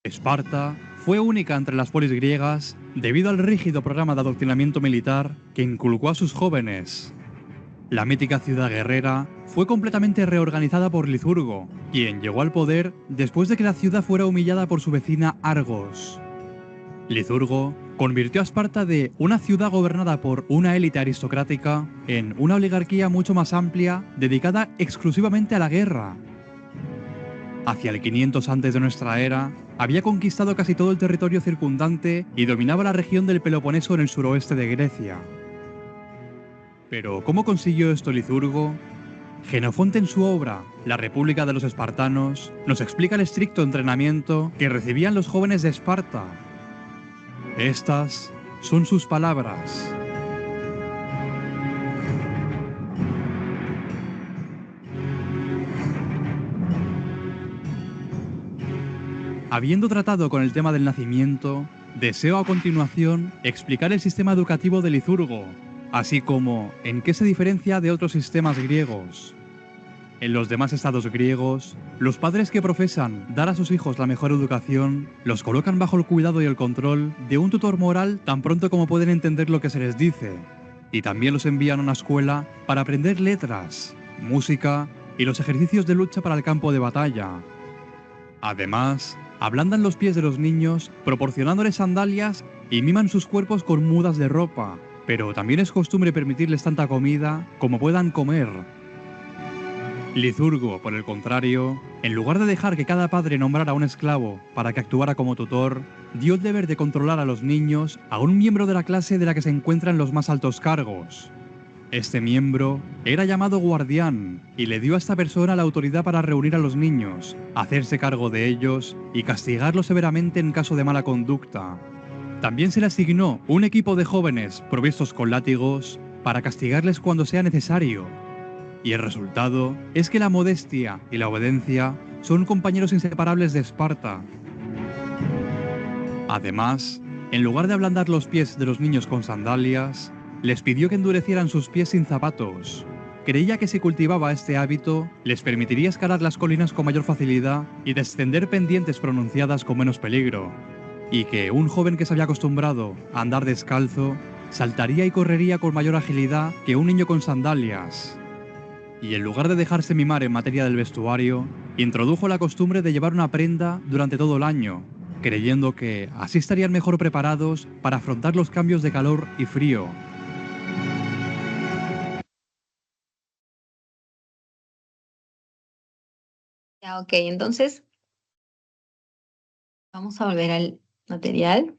Esparta fue única entre las polis griegas debido al rígido programa de adoctrinamiento militar que inculcó a sus jóvenes. La mítica ciudad guerrera fue completamente reorganizada por Licurgo, quien llegó al poder después de que la ciudad fuera humillada por su vecina Argos. Licurgo convirtió a Esparta de una ciudad gobernada por una élite aristocrática en una oligarquía mucho más amplia dedicada exclusivamente a la guerra. Hacia el 500 antes de nuestra era, había conquistado casi todo el territorio circundante y dominaba la región del Peloponeso en el suroeste de Grecia. Pero, ¿cómo consiguió esto Licurgo? Jenofonte en su obra, La República de los Espartanos, nos explica el estricto entrenamiento que recibían los jóvenes de Esparta. Estas son sus palabras. Habiendo tratado con el tema del nacimiento, deseo a continuación explicar el sistema educativo de Licurgo, así como en qué se diferencia de otros sistemas griegos. En los demás estados griegos, los padres que profesan dar a sus hijos la mejor educación los colocan bajo el cuidado y el control de un tutor moral tan pronto como pueden entender lo que se les dice, y también los envían a una escuela para aprender letras, música y los ejercicios de lucha para el campo de batalla. Además, ablandan los pies de los niños proporcionándoles sandalias y miman sus cuerpos con mudas de ropa, pero también es costumbre permitirles tanta comida como puedan comer. Licurgo, por el contrario, en lugar de dejar que cada padre nombrara a un esclavo para que actuara como tutor, dio el deber de controlar a los niños a un miembro de la clase de la que se encuentran los más altos cargos. Este miembro era llamado guardián y le dio a esta persona la autoridad para reunir a los niños, hacerse cargo de ellos y castigarlos severamente en caso de mala conducta. También se le asignó un equipo de jóvenes provistos con látigos para castigarles cuando sea necesario. Y el resultado es que la modestia y la obediencia son compañeros inseparables de Esparta. Además, en lugar de ablandar los pies de los niños con sandalias, les pidió que endurecieran sus pies sin zapatos. Creía que si cultivaba este hábito, les permitiría escalar las colinas con mayor facilidad y descender pendientes pronunciadas con menos peligro, y que un joven que se había acostumbrado a andar descalzo saltaría y correría con mayor agilidad que un niño con sandalias. y en lugar de dejarse mimar en materia del vestuario, introdujo la costumbre de llevar una prenda durante todo el año, creyendo que así estarían mejor preparados para afrontar los cambios de calor y frío. Ya, ok, entonces vamos a volver al material.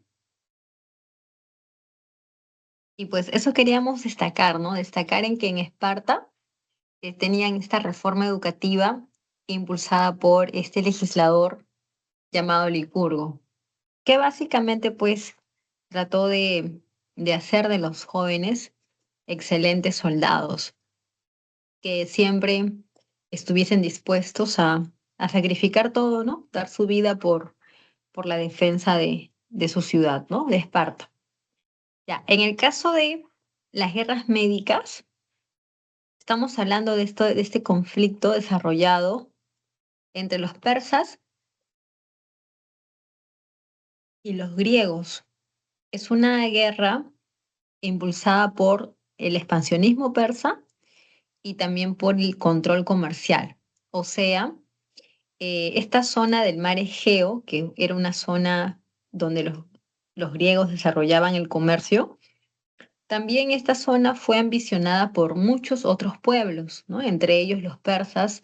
Y pues eso queríamos destacar, ¿no? Destacar en que en Esparta tenían esta reforma educativa impulsada por este legislador llamado Licurgo, que básicamente pues trató de hacer de los jóvenes excelentes soldados, que siempre estuviesen dispuestos a sacrificar todo, ¿no? Dar su vida por la defensa de su ciudad, ¿no? De Esparta. Ya, en el caso de las guerras médicas, estamos hablando de esto, de este conflicto desarrollado entre los persas y los griegos. Es una guerra impulsada por el expansionismo persa y también por el control comercial. O sea, esta zona del mar Egeo, que era una zona donde los griegos desarrollaban el comercio, también esta zona fue ambicionada por muchos otros pueblos, ¿no? Entre ellos los persas,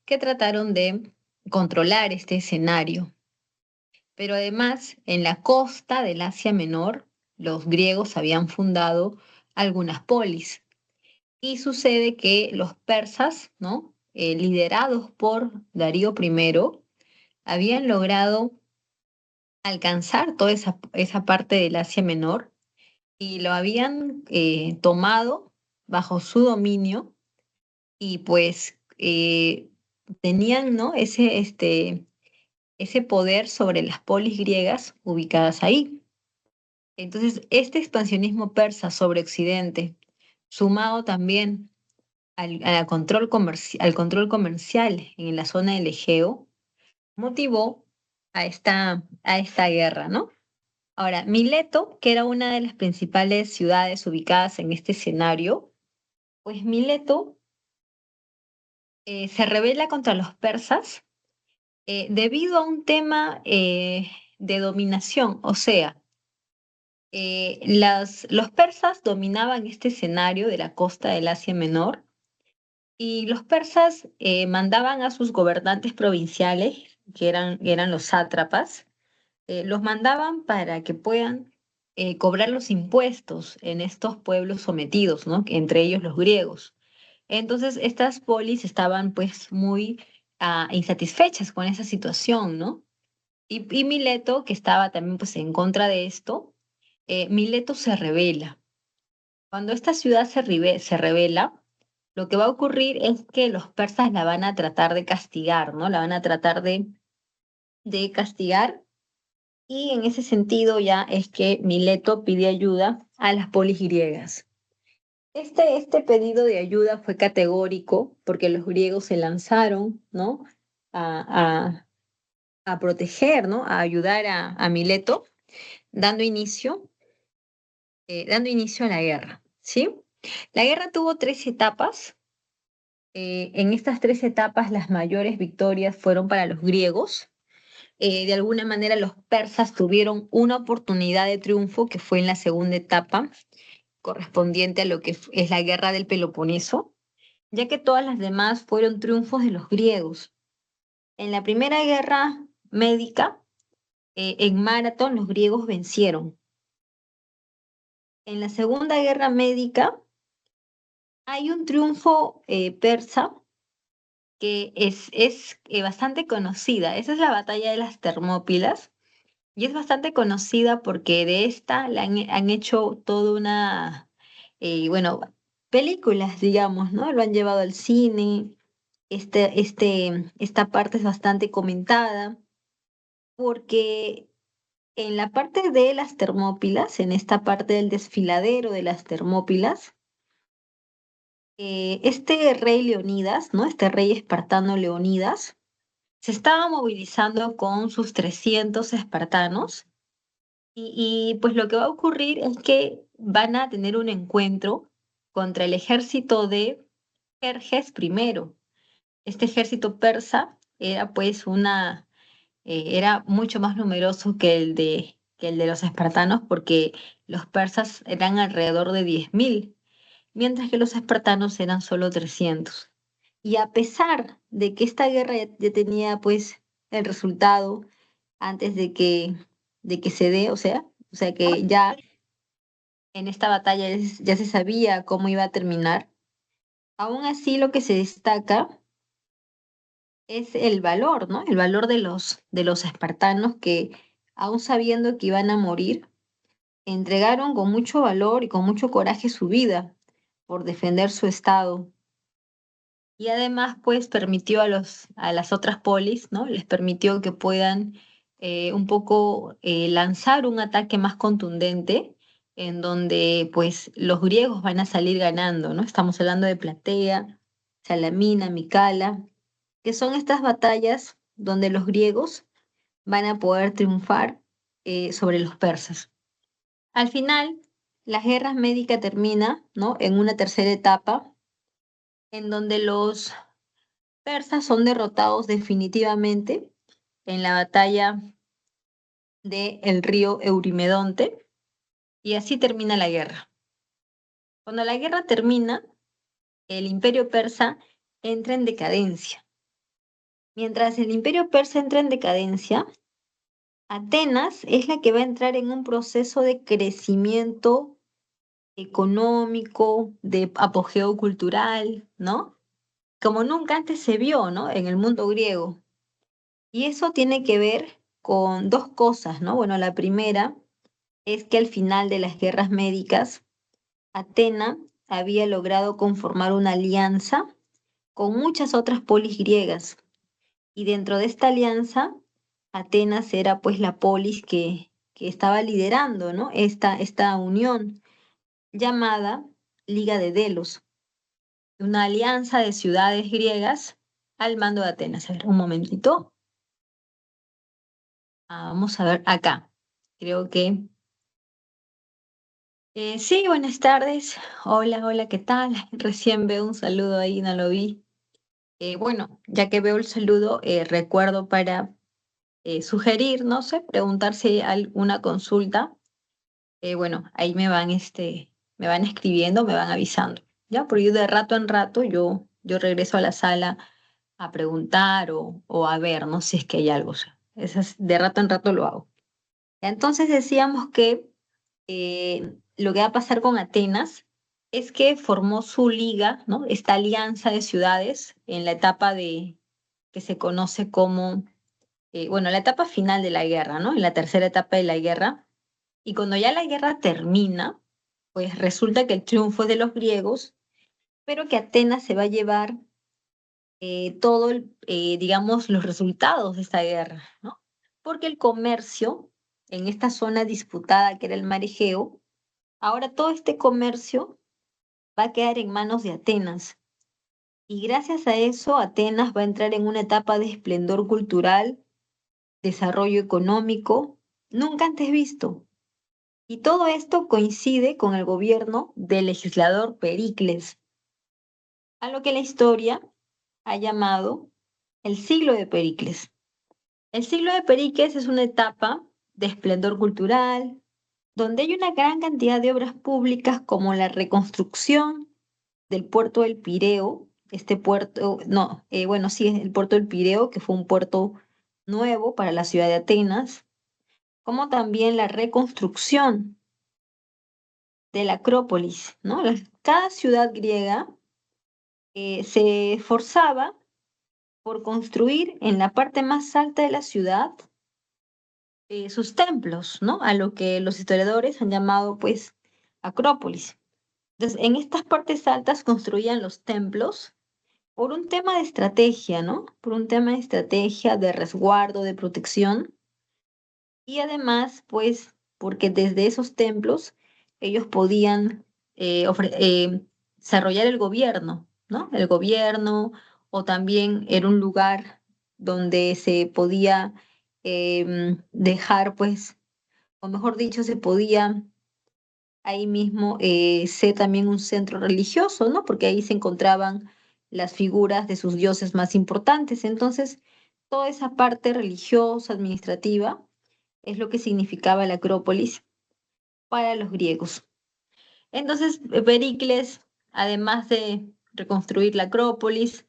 que trataron de controlar este escenario. Pero además, en la costa del Asia Menor, los griegos habían fundado algunas polis. Y sucede que los persas, ¿no? Liderados por Darío I, habían logrado alcanzar toda esa parte del Asia Menor y lo habían tomado bajo su dominio y pues tenían, ¿no? Ese poder sobre las polis griegas ubicadas ahí. Entonces, este expansionismo persa sobre Occidente, sumado también al control comercial en la zona del Egeo, motivó a esta guerra, ¿no? Ahora, Mileto, que era una de las principales ciudades ubicadas en este escenario, pues Mileto se rebela contra los persas debido a un tema de dominación, o sea, los persas dominaban este escenario de la costa del Asia Menor y los persas mandaban a sus gobernantes provinciales, eran los sátrapas, los mandaban para que puedan cobrar los impuestos en estos pueblos sometidos, ¿no? Entre ellos los griegos. Entonces, estas polis estaban pues muy insatisfechas con esa situación, ¿no? Y Mileto, que estaba también pues en contra de esto, Mileto se rebela. Cuando esta ciudad se revela, lo que va a ocurrir es que los persas la van a tratar de castigar, ¿no? La van a tratar de castigar y en ese sentido ya es que Mileto pide ayuda a las polis griegas. Este pedido de ayuda fue categórico porque los griegos se lanzaron, ¿no? A, a proteger, ¿no? A ayudar a Mileto, dando inicio, dando inicio a la guerra, ¿sí? La guerra tuvo 3 etapas. En estas 3 etapas, las mayores victorias fueron para los griegos. De alguna manera, los persas tuvieron una oportunidad de triunfo que fue en la segunda etapa, correspondiente a lo que es la guerra del Peloponeso, ya que todas las demás fueron triunfos de los griegos. En la primera guerra médica, en Maratón, los griegos vencieron. En la segunda guerra médica, hay un triunfo persa que es bastante conocida. Esa es la batalla de las Termópilas y es bastante conocida porque de esta han hecho toda una, bueno, películas, digamos, ¿no? Lo han llevado al cine. Esta parte es bastante comentada porque en la parte de las Termópilas, en esta parte del desfiladero de las Termópilas, este rey Leonidas, ¿no? Este rey espartano Leonidas, se estaba movilizando con sus 300 espartanos pues lo que va a ocurrir es que van a tener un encuentro contra el ejército de Jerjes primero. Este ejército persa era pues era mucho más numeroso que el de los espartanos porque los persas eran alrededor de 10.000, mientras que los espartanos eran solo 300. Y a pesar de que esta guerra ya tenía pues el resultado antes de que se dé, o sea que ya en esta batalla ya se sabía cómo iba a terminar, aún así lo que se destaca es el valor, ¿no? El valor de los espartanos que, aún sabiendo que iban a morir, entregaron con mucho valor y con mucho coraje su vida por defender su estado. Y además, pues, permitió a las otras polis, ¿no? Les permitió que puedan un poco lanzar un ataque más contundente, en donde, pues, los griegos van a salir ganando, ¿no? Estamos hablando de Platea, Salamina, Micala, que son estas batallas donde los griegos van a poder triunfar sobre los persas. Al final, la guerra médica termina, ¿no? En una tercera etapa, en donde los persas son derrotados definitivamente en la batalla del río Eurimedonte, y así termina la guerra. Cuando la guerra termina, el imperio persa entra en decadencia. Mientras el imperio persa entra en decadencia, Atenas es la que va a entrar en un proceso de crecimiento económico, de apogeo cultural, ¿no? Como nunca antes se vio, ¿no? En el mundo griego. Y eso tiene que ver con dos cosas, ¿no? Bueno, la primera es que al final de las guerras médicas, Atena había logrado conformar una alianza con muchas otras polis griegas. Y dentro de esta alianza, Atenas era pues la polis que estaba liderando, ¿no? Esta unión llamada Liga de Delos, una alianza de ciudades griegas al mando de Atenas. A ver, un momentito. Vamos a ver acá. Creo que... sí, buenas tardes. Hola, hola, ¿qué tal? Recién veo un saludo ahí, no lo vi. Bueno, ya que veo el saludo, recuerdo para sugerir, no sé, preguntar si hay alguna consulta. Bueno, ahí me van escribiendo, me van avisando, ¿ya? Porque yo de rato en rato, yo regreso a la sala a preguntar o a ver, ¿no? Si es que hay algo. O sea, de rato en rato lo hago. Entonces decíamos que lo que va a pasar con Atenas es que formó su liga, ¿no? Esta alianza de ciudades en la etapa que se conoce como, bueno, la etapa final de la guerra, ¿no? En la tercera etapa de la guerra. Y cuando ya la guerra termina, pues resulta que el triunfo es de los griegos, pero que Atenas se va a llevar digamos, los resultados de esta guerra, ¿no? Porque el comercio en esta zona disputada que era el mar Egeo, ahora todo este comercio va a quedar en manos de Atenas. Y gracias a eso, Atenas va a entrar en una etapa de esplendor cultural, desarrollo económico, nunca antes visto. Y todo esto coincide con el gobierno del legislador Pericles, a lo que la historia ha llamado el siglo de Pericles. El siglo de Pericles es una etapa de esplendor cultural, donde hay una gran cantidad de obras públicas como la reconstrucción del puerto del Pireo, este puerto, no, bueno, sí, es el puerto del Pireo, que fue un puerto nuevo para la ciudad de Atenas, como también la reconstrucción de la Acrópolis, ¿no? Cada ciudad griega se esforzaba por construir en la parte más alta de la ciudad sus templos, ¿no? A lo que los historiadores han llamado, pues, Acrópolis. Entonces, en estas partes altas construían los templos por un tema de estrategia, ¿no? Por un tema de estrategia, de resguardo, de protección. Y además, pues, porque desde esos templos ellos podían desarrollar el gobierno, ¿no? El gobierno, o también era un lugar donde se podía dejar, pues, o mejor dicho, se podía ahí mismo ser también un centro religioso, ¿no? Porque ahí se encontraban las figuras de sus dioses más importantes. Entonces, toda esa parte religiosa, administrativa, es lo que significaba la Acrópolis para los griegos. Entonces, Pericles, además de reconstruir la Acrópolis,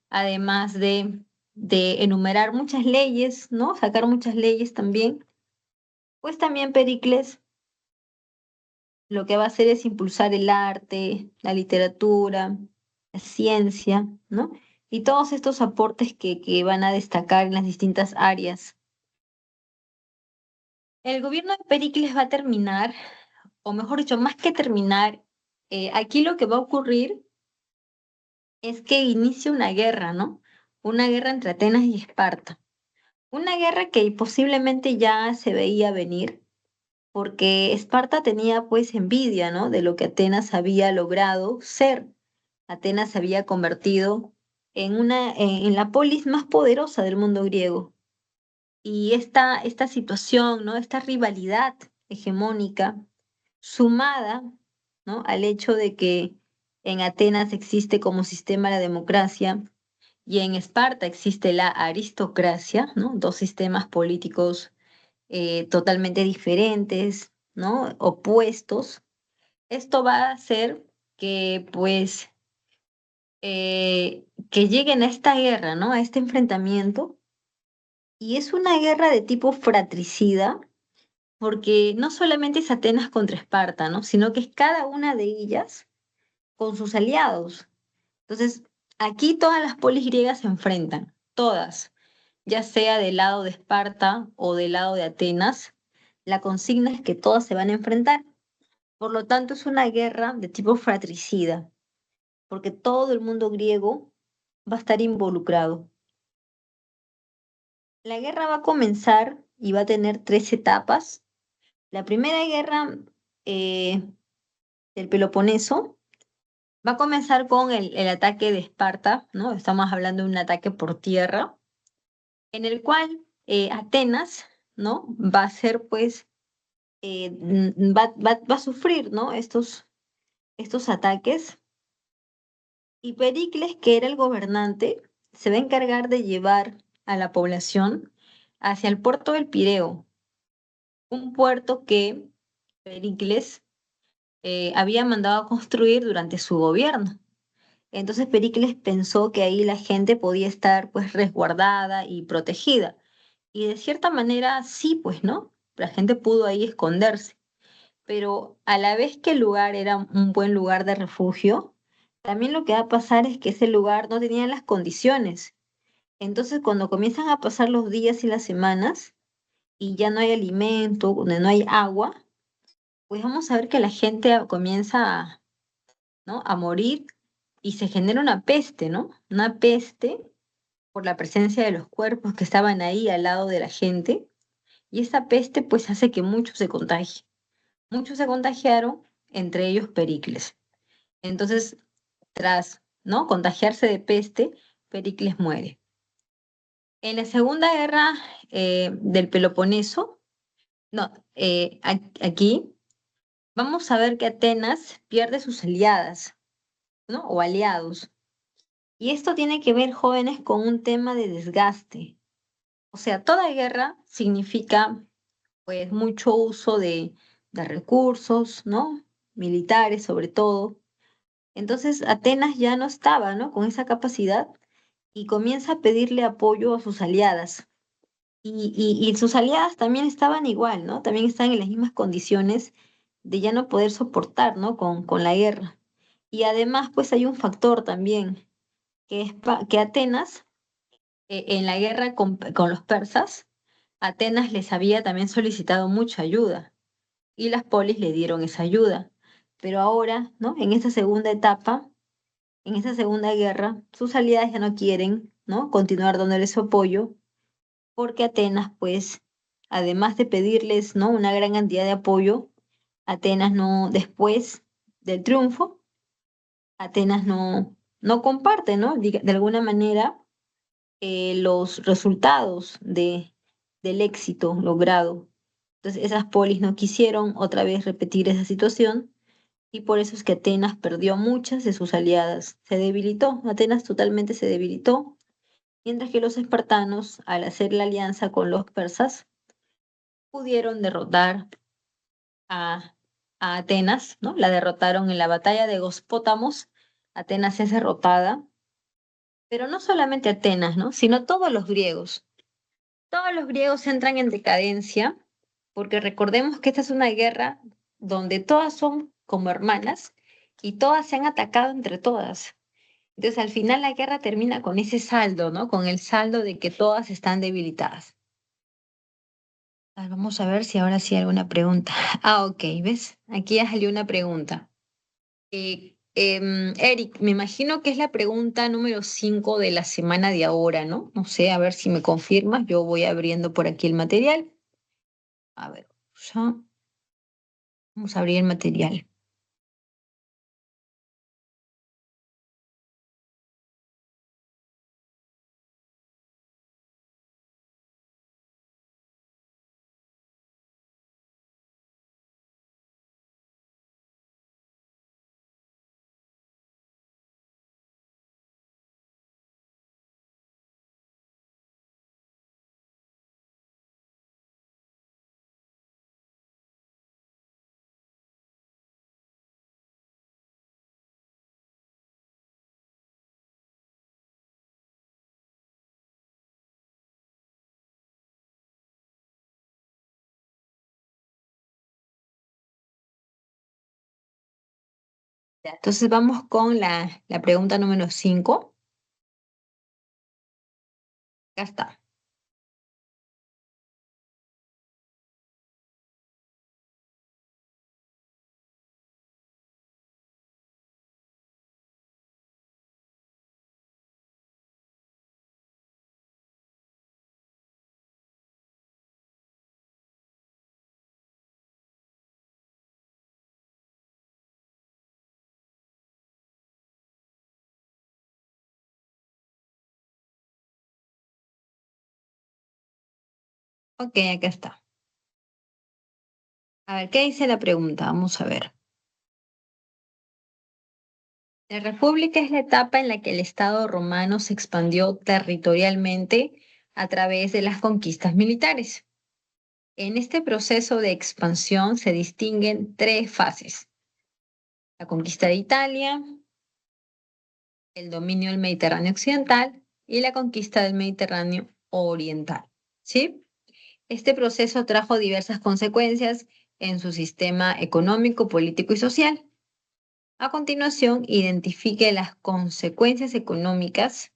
además de enumerar muchas leyes, ¿no? Sacar muchas leyes también, pues también Pericles lo que va a hacer es impulsar el arte, la literatura, la ciencia, ¿no? Y todos estos aportes que van a destacar en las distintas áreas. El gobierno de Pericles va a terminar, o mejor dicho, más que terminar, aquí lo que va a ocurrir es que inicia una guerra, ¿no? Una guerra entre Atenas y Esparta. Una guerra que posiblemente ya se veía venir, porque Esparta tenía pues envidia, ¿no? De lo que Atenas había logrado ser. Atenas se había convertido en la polis más poderosa del mundo griego. Y esta situación, ¿no? Esta rivalidad hegemónica, sumada, ¿no? Al hecho de que en Atenas existe como sistema la democracia y en Esparta existe la aristocracia, ¿no? Dos sistemas políticos totalmente diferentes, ¿no? Opuestos. Esto va a hacer que, pues, que lleguen a esta guerra, ¿no? A este enfrentamiento. Y es una guerra de tipo fratricida, porque no solamente es Atenas contra Esparta, ¿no? Sino que es cada una de ellas con sus aliados. Entonces, aquí todas las polis griegas se enfrentan, todas, ya sea del lado de Esparta o del lado de Atenas. La consigna es que todas se van a enfrentar. Por lo tanto, es una guerra de tipo fratricida, porque todo el mundo griego va a estar involucrado. La guerra va a comenzar y va a tener tres etapas. La primera guerra eh, del Peloponeso va a comenzar con el ataque de Esparta, ¿no? Estamos hablando de un ataque por tierra, en el cual Atenas, ¿no? Va a ser, pues, va a sufrir, ¿no? Estos ataques. Y Pericles, que era el gobernante, se va a encargar de llevar a la población hacia el puerto del Pireo, un puerto que Pericles había mandado a construir durante su gobierno. Entonces Pericles pensó que ahí la gente podía estar pues resguardada y protegida. Y de cierta manera sí, pues, ¿no? La gente pudo ahí esconderse. Pero a la vez que el lugar era un buen lugar de refugio, también lo que va a pasar es que ese lugar no tenía las condiciones. Entonces, cuando comienzan a pasar los días y las semanas y ya no hay alimento, donde no hay agua, pues vamos a ver que la gente comienza ¿no? a morir y se genera una peste, ¿no? Una peste por la presencia de los cuerpos que estaban ahí al lado de la gente. Y esa peste pues hace que muchos se contagien. Muchos se contagiaron, entre ellos Pericles. Entonces, tras ¿no? contagiarse de peste, Pericles muere. En la Segunda Guerra del Peloponeso, no, aquí vamos a ver que Atenas pierde sus aliadas, ¿no? O aliados. Y esto tiene que ver, jóvenes, con un tema de desgaste. O sea, toda guerra significa, pues, mucho uso de recursos, ¿no? Militares, sobre todo. Entonces, Atenas ya no estaba, ¿no? Con esa capacidad y comienza a pedirle apoyo a sus aliadas. Y sus aliadas también estaban igual, ¿no? También estaban en las mismas condiciones de ya no poder soportar, ¿no? Con la guerra. Y además, pues hay un factor también, que es que Atenas, en la guerra con los persas, Atenas les había también solicitado mucha ayuda y las polis le dieron esa ayuda. Pero ahora, ¿no? En esta segunda etapa, en esta segunda guerra, sus aliadas ya no quieren, ¿no? Continuar dándoles su apoyo porque Atenas, pues, además de pedirles, ¿no? Una gran cantidad de apoyo, Atenas no, después del triunfo, Atenas no comparte, ¿no? De alguna manera los resultados del éxito logrado. Entonces, esas polis no quisieron otra vez repetir esa situación y por eso es que Atenas perdió muchas de sus aliadas. Se debilitó, Atenas totalmente se debilitó, mientras que los espartanos, al hacer la alianza con los persas, pudieron derrotar a, a Atenas, ¿no? La derrotaron en la batalla de Gospótamos. Atenas es derrotada, pero no solamente Atenas, ¿no? Sino todos los griegos. Todos los griegos entran en decadencia, porque recordemos que esta es una guerra donde todas son como hermanas y todas se han atacado entre todas. Entonces, al final la guerra termina con ese saldo, ¿no? Con el saldo de que todas están debilitadas. Vamos a ver si ahora sí hay alguna pregunta. Ah, ok, ¿ves? Aquí ya salió una pregunta. Eric, me imagino que es la pregunta número 5 de la semana de ahora, ¿no? No sé, a ver si me confirmas. Yo voy abriendo por aquí el material. A ver, ya. Vamos a abrir el material. Ya, entonces vamos con la pregunta número 5. Acá está. Ok, acá está. A ver, ¿qué dice la pregunta? Vamos a ver. La república es la etapa en la que el Estado romano se expandió territorialmente a través de las conquistas militares. En este proceso de expansión se distinguen tres fases: la conquista de Italia, el dominio del Mediterráneo occidental y la conquista del Mediterráneo oriental. ¿Sí? Este proceso trajo diversas consecuencias en su sistema económico, político y social. A continuación, identifique las consecuencias económicas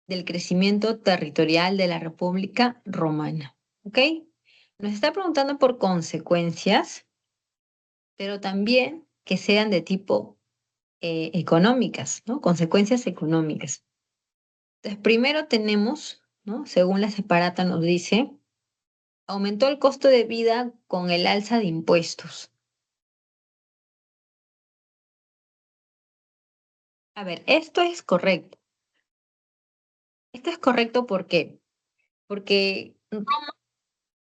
del crecimiento territorial de la República Romana. ¿Ok? Nos está preguntando por consecuencias, pero también que sean de tipo económicas, ¿no? Consecuencias económicas. Entonces, primero tenemos, ¿no? Según la separata nos dice, aumentó el costo de vida con el alza de impuestos. A ver, esto es correcto. Esto es correcto, ¿por qué? Porque Roma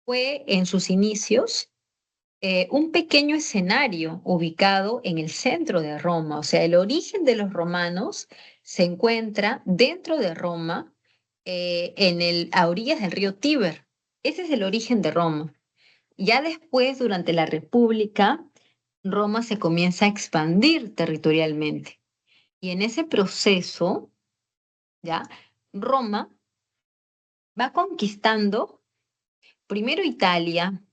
fue en sus inicios un pequeño escenario ubicado en el centro de Roma. O sea, el origen de los romanos se encuentra dentro de Roma, a orillas del río Tíber. Ese es el origen de Roma. Ya después, durante la República, Roma se comienza a expandir territorialmente. Y en ese proceso, ¿ya? Roma va conquistando primero Italia,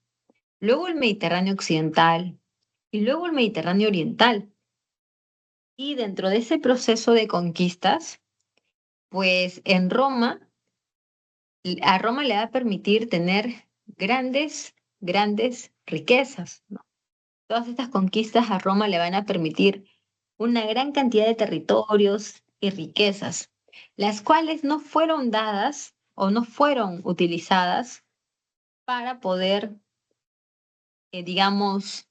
luego el Mediterráneo occidental y luego el Mediterráneo oriental. Y dentro de ese proceso de conquistas, pues a Roma le va a permitir tener grandes riquezas, ¿no? Todas estas conquistas a Roma le van a permitir una gran cantidad de territorios y riquezas, las cuales no fueron dadas o no fueron utilizadas para poder, digamos,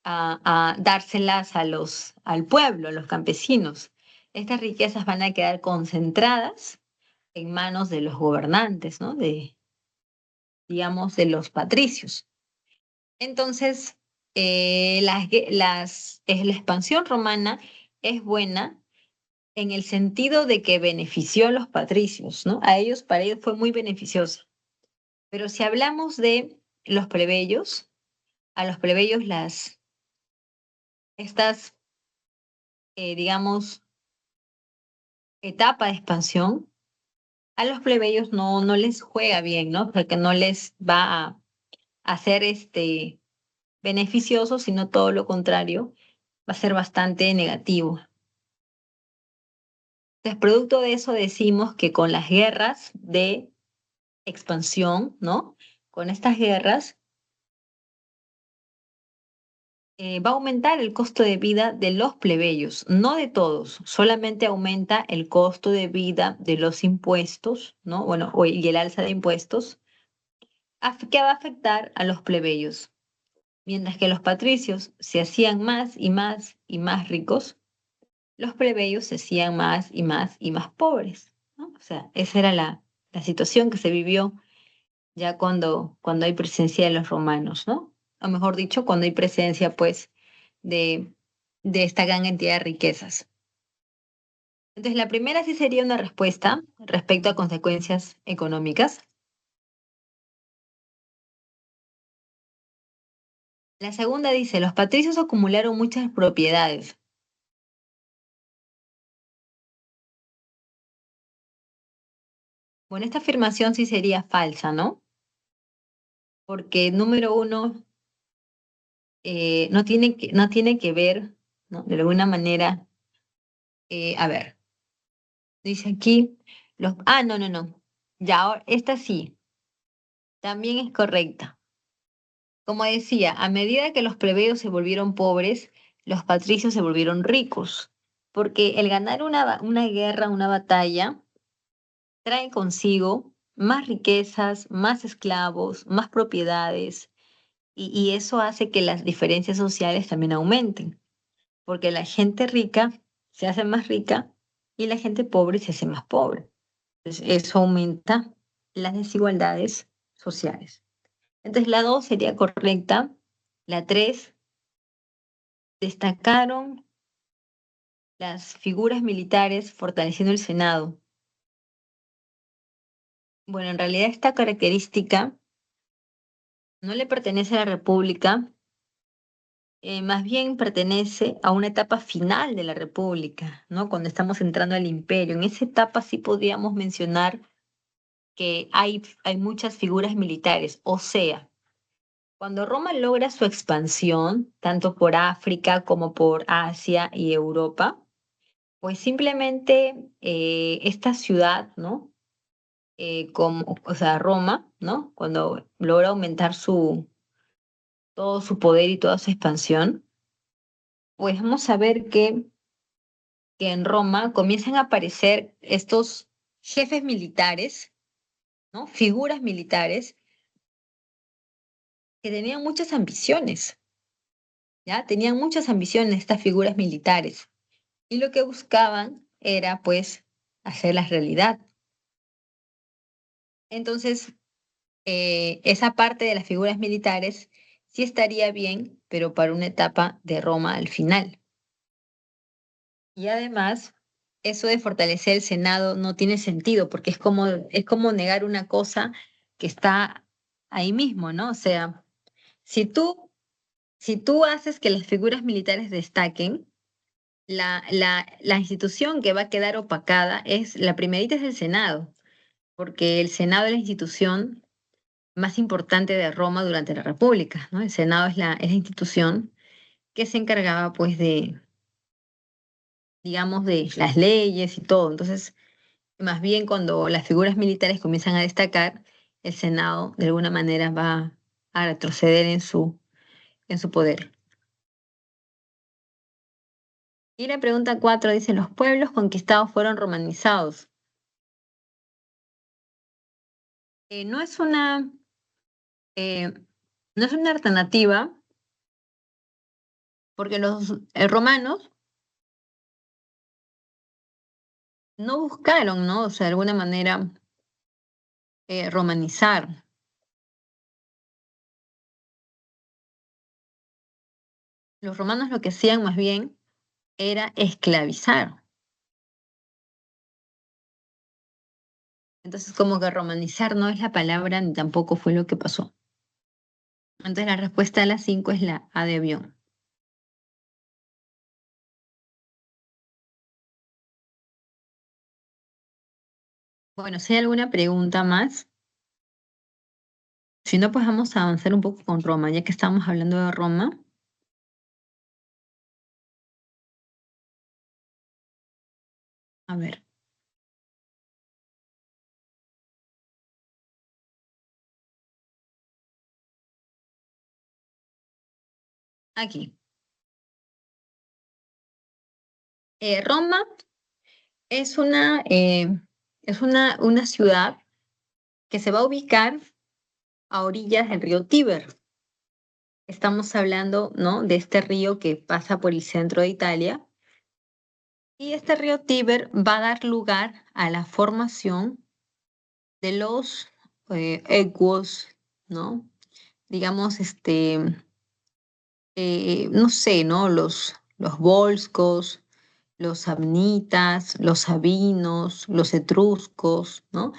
a dárselas al pueblo, a los campesinos. Estas riquezas van a quedar concentradas en manos de los gobernantes, ¿no? Digamos, de los patricios. Entonces, la expansión romana es buena en el sentido de que benefició a los patricios, ¿no? Para ellos fue muy beneficioso. Pero si hablamos de los plebeyos, a los plebeyos estas, digamos, etapa de expansión, a los plebeyos no les juega bien, ¿no? Porque no les va a hacer beneficioso, sino todo lo contrario, va a ser bastante negativo. Entonces, producto de eso decimos que con las guerras de expansión, ¿no? Con estas guerras va a aumentar el costo de vida de los plebeyos, no de todos, solamente aumenta el costo de vida de los impuestos, ¿no? Bueno, y el alza de impuestos, que va a afectar a los plebeyos, mientras que los patricios se hacían más y más y más ricos, los plebeyos se hacían más y más y más pobres, ¿no? O sea, esa era la situación que se vivió ya cuando hay presencia de los romanos, ¿no? O mejor dicho, cuando hay presencia, pues, de, de esta gran cantidad de riquezas. Entonces, la primera sí sería una respuesta respecto a consecuencias económicas. La segunda dice, los patricios acumularon muchas propiedades. Bueno, esta afirmación sí sería falsa, ¿no? Porque número uno, no tiene que ver, ¿no? De alguna manera, a ver, dice aquí, no. Ya, esta sí, también es correcta. Como decía, a medida que los plebeyos se volvieron pobres, los patricios se volvieron ricos, porque el ganar una guerra, una batalla, trae consigo más riquezas, más esclavos, más propiedades, y eso hace que las diferencias sociales también aumenten, porque la gente rica se hace más rica y la gente pobre se hace más pobre. Entonces, eso aumenta las desigualdades sociales. Entonces, la 2 sería correcta. La 3 destacaron las figuras militares fortaleciendo el Senado. Bueno, en realidad esta característica no le pertenece a la República, más bien pertenece a una etapa final de la República, ¿no? Cuando estamos entrando al imperio. En esa etapa sí podríamos mencionar que hay muchas figuras militares, o sea, cuando Roma logra su expansión, tanto por África como por Asia y Europa, pues simplemente esta ciudad, ¿no? O sea, Roma, ¿no? Cuando logra aumentar todo su poder y toda su expansión, pues vamos a ver que en Roma comienzan a aparecer estos jefes militares, ¿no? Figuras militares que tenían muchas ambiciones, ¿ya? Tenían muchas ambiciones estas figuras militares y lo que buscaban era, pues, hacerlas realidad. Entonces, esa parte de las figuras militares sí estaría bien, pero para una etapa de Roma al final. Y además, eso de fortalecer el Senado no tiene sentido, porque es como negar una cosa que está ahí mismo, ¿no? O sea, si si tú haces que las figuras militares destaquen, la institución que va a quedar opacada es, la primerita es el Senado, porque el Senado es la institución más importante de Roma durante la República, ¿no? El Senado es la institución que se encargaba, pues, digamos, de las leyes y todo. Entonces, más bien cuando las figuras militares comienzan a destacar, el Senado de alguna manera va a retroceder en su poder. Y la pregunta 4 dice, los pueblos conquistados fueron romanizados. Eh, no es una, eh, no es una alternativa porque los romanos no buscaron, ¿no? O sea, de alguna manera romanizar. Los romanos lo que hacían más bien era esclavizar. Entonces, como que romanizar no es la palabra ni tampoco fue lo que pasó. Entonces, la respuesta a las 5 es la A de avión. Bueno, si hay alguna pregunta más, si no, pues vamos a avanzar un poco con Roma, ya que estamos hablando de Roma. A ver, aquí. Roma es una ciudad que se va a ubicar a orillas del río Tíber. Estamos hablando, ¿no?, de este río que pasa por el centro de Italia. Y este río Tíber va a dar lugar a la formación de los equos, ¿no? Digamos, no sé, ¿no? Los volscos, los samnitas, los sabinos, los etruscos, ¿no?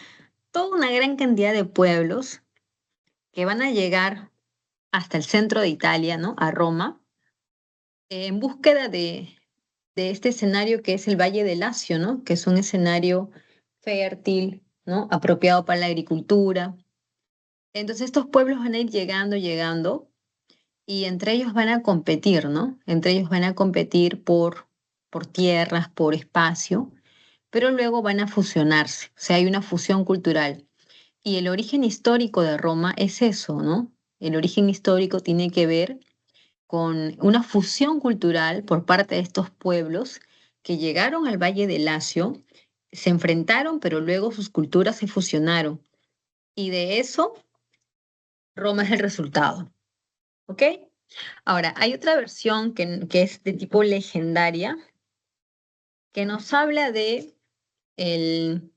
Toda una gran cantidad de pueblos que van a llegar hasta el centro de Italia, ¿no? A Roma, en búsqueda de este escenario que es el Valle del Lacio, ¿no? Que es un escenario fértil, ¿no? Apropiado para la agricultura. Entonces estos pueblos van a ir llegando, llegando, y entre ellos van a competir, ¿no? Entre ellos van a competir por tierras, por espacio, pero luego van a fusionarse, o sea, hay una fusión cultural. Y el origen histórico de Roma es eso, ¿no? El origen histórico tiene que ver con una fusión cultural por parte de estos pueblos que llegaron al Valle del Lacio, se enfrentaron, pero luego sus culturas se fusionaron. Y de eso, Roma es el resultado. ¿Ok? Ahora, hay otra versión que es de tipo legendaria, que nos habla de el,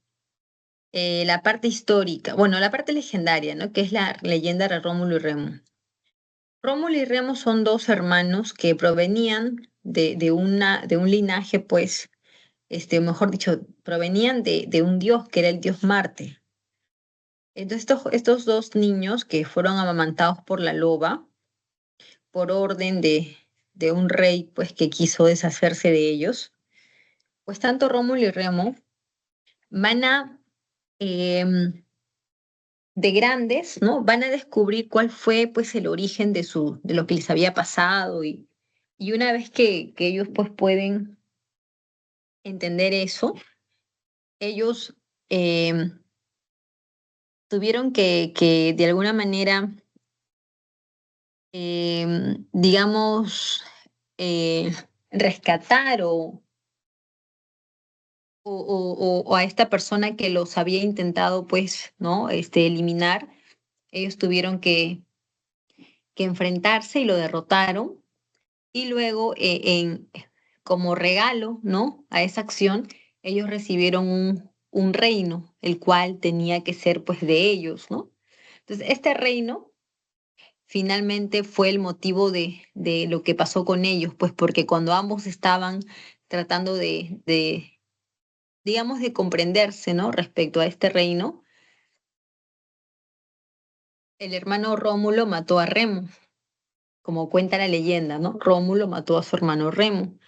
la parte histórica, bueno, la parte legendaria, ¿no? Que es la leyenda de Rómulo y Remo. Rómulo y Remo son dos hermanos que provenían de un linaje, pues, mejor dicho, provenían de un dios que era el dios Marte. Entonces, estos dos niños que fueron amamantados por la loba, por orden de un rey, pues, que quiso deshacerse de ellos, pues tanto Rómulo y Remo van a, em, de grandes, ¿no? Van a descubrir cuál fue, pues, el origen de lo que les había pasado y una vez que ellos, pues, pueden entender eso, ellos em, tuvieron que de alguna manera, digamos, eh, rescatar o a esta persona que los había intentado, pues, ¿no? Eliminar. Ellos tuvieron que enfrentarse y lo derrotaron. Y luego, como regalo, ¿no?, a esa acción, ellos recibieron un reino, el cual tenía que ser, pues, de ellos, ¿no? Entonces, este reino finalmente fue el motivo de lo que pasó con ellos, pues porque cuando ambos estaban tratando digamos, de comprenderse, ¿no?, respecto a este reino, el hermano Rómulo mató a Remo, como cuenta la leyenda, ¿no? Rómulo mató a su hermano Remo.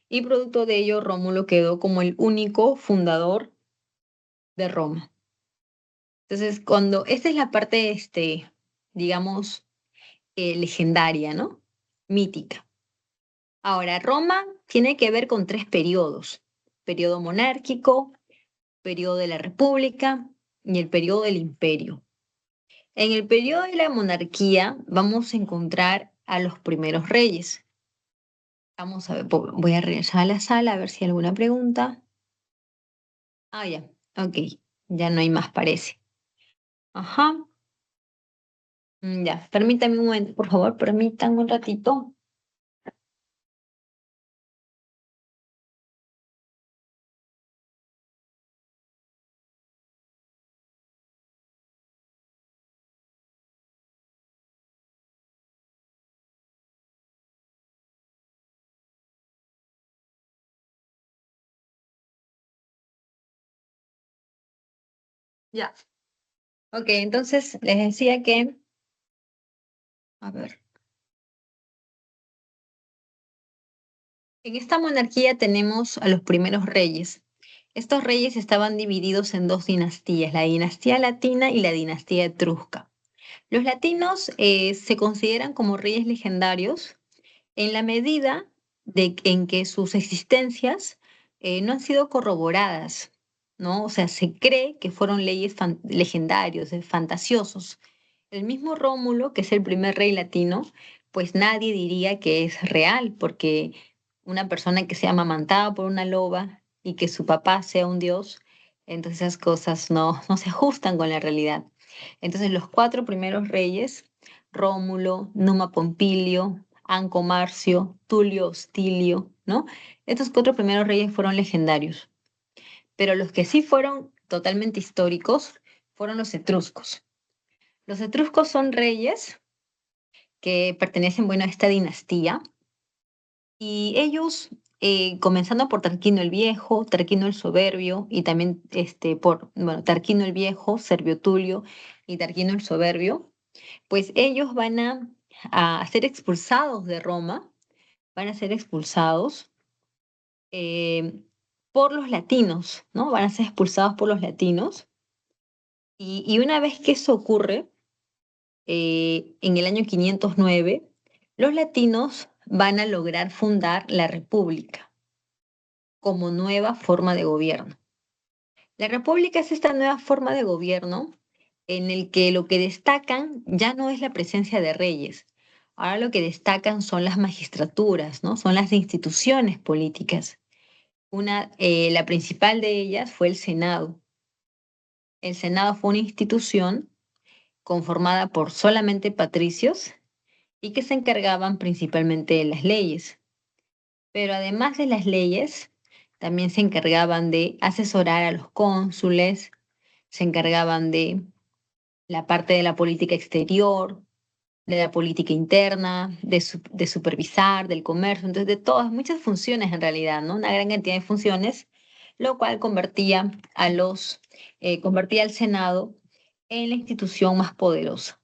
Y producto de ello, Rómulo quedó como el único fundador de Roma. Entonces, esta es la parte, digamos, legendaria, ¿no? Mítica. Ahora, Roma tiene que ver con tres periodos: periodo monárquico, periodo de la República y el periodo del Imperio. En el periodo de la monarquía vamos a encontrar a los primeros reyes. Vamos a ver, voy a regresar a la sala a ver si hay alguna pregunta. Ah, ya, ok, ya no hay más, parece. Ajá, ya, permítame un momento, por favor, permítame un ratito. Ya. Ok, entonces les decía que, a ver, en esta monarquía tenemos a los primeros reyes. Estos reyes estaban divididos en dos dinastías, la dinastía latina y la dinastía etrusca. Los latinos se consideran como reyes legendarios en la medida en que sus existencias no han sido corroboradas, ¿no? O sea, se cree que fueron leyes legendarios, fantasiosos. El mismo Rómulo, que es el primer rey latino, pues nadie diría que es real, porque una persona que sea amamantada por una loba y que su papá sea un dios, entonces esas cosas no se ajustan con la realidad. Entonces los cuatro primeros reyes, Rómulo, Numa Pompilio, Anco Marcio, Tulio Hostilio, ¿no? Estos cuatro primeros reyes fueron legendarios, pero los que sí fueron totalmente históricos fueron los etruscos. Los etruscos son reyes que pertenecen, bueno, a esta dinastía y ellos, comenzando por Tarquino el Viejo, Tarquino el Soberbio y también bueno, Tarquino el Viejo, Servio Tulio y Tarquino el Soberbio, pues ellos van a ser expulsados de Roma, van a ser expulsados eh, por los latinos, ¿no? Van a ser expulsados por los latinos. Y una vez que eso ocurre, en el año 509, los latinos van a lograr fundar la República como nueva forma de gobierno. La República es esta nueva forma de gobierno en el que lo que destacan ya no es la presencia de reyes, ahora lo que destacan son las magistraturas, ¿no? Son las instituciones políticas. La principal de ellas fue el Senado. El Senado fue una institución conformada por solamente patricios y que se encargaban principalmente de las leyes. Pero además de las leyes, también se encargaban de asesorar a los cónsules, se encargaban de la parte de la política exterior, de la política interna, de supervisar, del comercio, entonces de todas, muchas funciones en realidad, ¿no? Una gran cantidad de funciones, lo cual convertía al Senado en la institución más poderosa.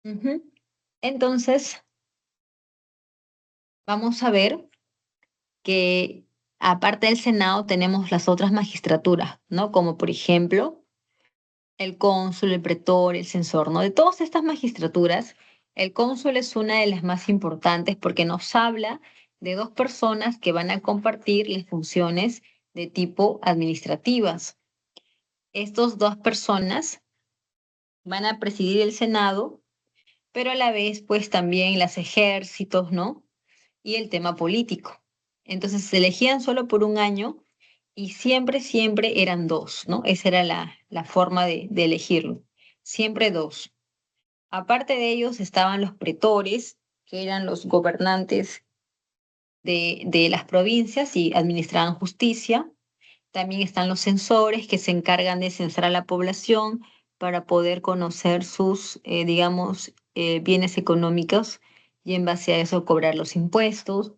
Ujú. Entonces, vamos a ver que aparte del Senado tenemos las otras magistraturas, ¿no? Como por ejemplo el cónsul, el pretor, el censor, ¿no? De todas estas magistraturas, el cónsul es una de las más importantes porque nos habla de dos personas que van a compartir las funciones de tipo administrativas. Estas dos personas van a presidir el Senado, pero a la vez, pues también los ejércitos, ¿no? Y el tema político. Entonces se elegían solo por un año y siempre eran dos, ¿no? Esa era la forma de elegirlo. Siempre dos. Aparte de ellos estaban los pretores, que eran los gobernantes de las provincias y administraban justicia. También están los censores, que se encargan de censar a la población para poder conocer sus, digamos, bienes económicos y en base a eso cobrar los impuestos.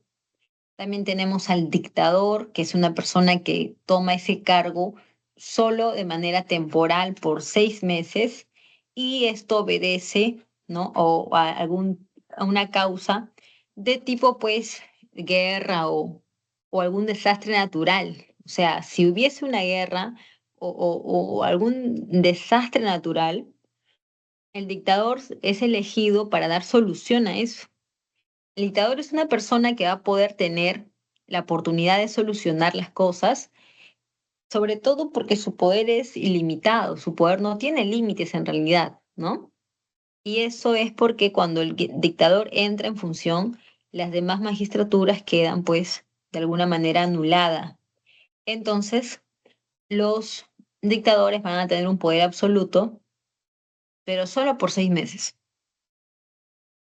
También tenemos al dictador, que es una persona que toma ese cargo solo de manera temporal por 6 meses y esto obedece, ¿no? O a una causa de tipo, pues, guerra o algún desastre natural. O sea, si hubiese una guerra o algún desastre natural, el dictador es elegido para dar solución a eso. El dictador es una persona que va a poder tener la oportunidad de solucionar las cosas, sobre todo porque su poder es ilimitado, su poder no tiene límites en realidad, ¿no? Y eso es porque cuando el dictador entra en función, las demás magistraturas quedan pues de alguna manera anuladas. Entonces, los dictadores van a tener un poder absoluto, pero solo por 6 meses.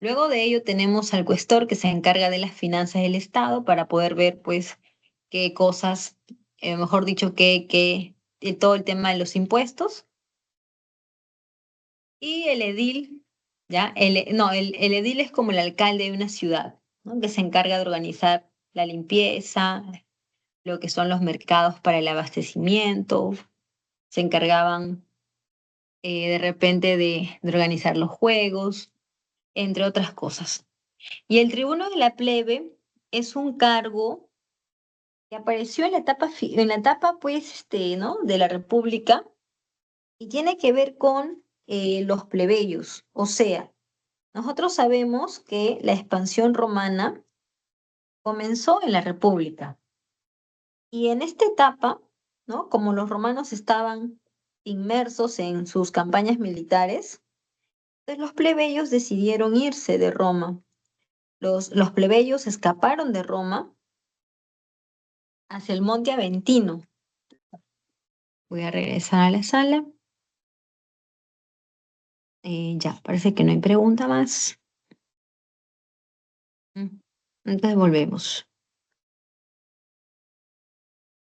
Luego de ello tenemos al cuestor que se encarga de las finanzas del Estado para poder ver pues qué cosas, mejor dicho, todo el tema de los impuestos. Y el edil, ¿ya? No, el edil es como el alcalde de una ciudad, ¿no? Que se encarga de organizar la limpieza, lo que son los mercados para el abastecimiento, se encargaban de repente de organizar los juegos, entre otras cosas. Y el tribuno de la plebe es un cargo que apareció en la etapa, pues, ¿no? de la República y tiene que ver con los plebeyos. O sea, nosotros sabemos que la expansión romana comenzó en la República. Y en esta etapa, ¿no? Como los romanos estaban inmersos en sus campañas militares, pues los plebeyos decidieron irse de Roma. Los plebeyos escaparon de Roma hacia el monte Aventino. Voy a regresar a la sala. Ya, parece que no hay pregunta más. Entonces volvemos.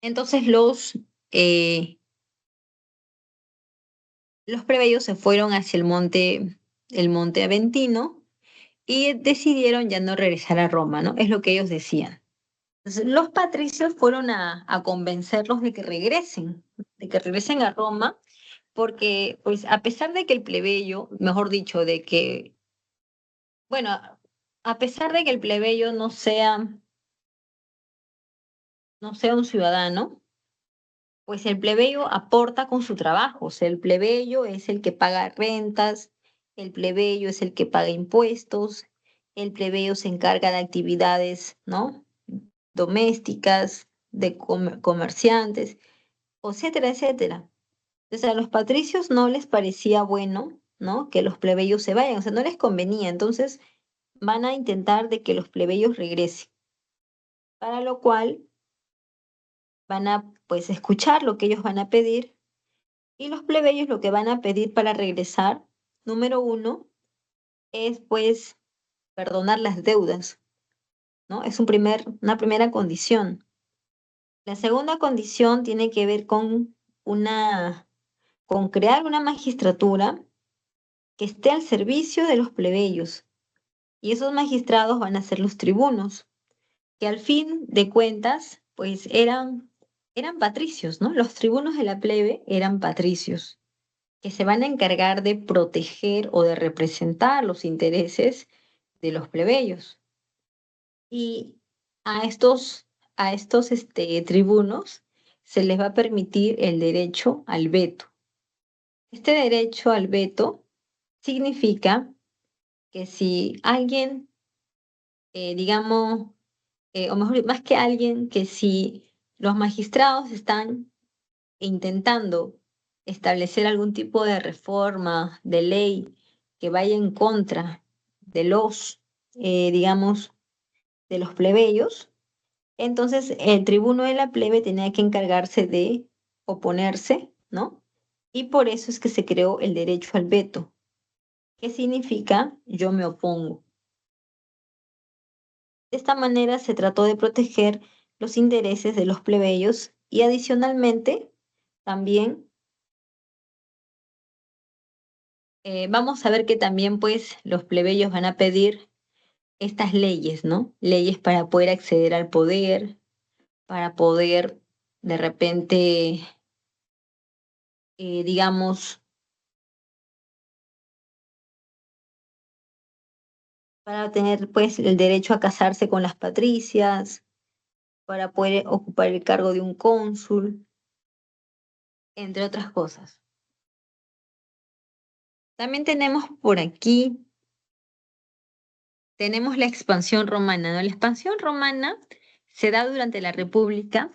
Entonces los plebeyos se fueron hacia el monte Aventino y decidieron ya no regresar a Roma, ¿no? Es lo que ellos decían. Entonces, los patricios fueron a convencerlos de que regresen a Roma, porque, pues, a pesar de que el plebeyo, mejor dicho, bueno, a pesar de que el plebeyo no sea un ciudadano, pues el plebeyo aporta con su trabajo, o sea, el plebeyo es el que paga rentas, el plebeyo es el que paga impuestos, el plebeyo se encarga de actividades, ¿no? Domésticas, de comerciantes, etcétera, etcétera. O sea, a los patricios no les parecía bueno, ¿no? Que los plebeyos se vayan, o sea, no les convenía, entonces van a intentar de que los plebeyos regresen, para lo cual van a, pues, escuchar lo que ellos van a pedir. Y los plebeyos lo que van a pedir para regresar, número uno, es pues perdonar las deudas, ¿no? Es una primera condición. La segunda condición tiene que ver con crear una magistratura que esté al servicio de los plebeyos. Y esos magistrados van a ser los tribunos, que al fin de cuentas, pues eran patricios, ¿no? Los tribunos de la plebe eran patricios, que se van a encargar de proteger o de representar los intereses de los plebeyos. Y a estos tribunos se les va a permitir el derecho al veto. Este derecho al veto significa que si alguien, digamos, o mejor, más que alguien, que si los magistrados están intentando establecer algún tipo de reforma, de ley que vaya en contra de digamos, de los plebeyos, entonces el tribuno de la plebe tenía que encargarse de oponerse, ¿no? Y por eso es que se creó el derecho al veto. ¿Qué significa? Yo me opongo. De esta manera se trató de proteger los intereses de los plebeyos y adicionalmente también vamos a ver que también pues los plebeyos van a pedir estas leyes, ¿no? Leyes para poder acceder al poder, para poder de repente, digamos, para tener pues el derecho a casarse con las patricias, para poder ocupar el cargo de un cónsul, entre otras cosas. También tenemos por aquí, tenemos la expansión romana, ¿no? La expansión romana se da durante la República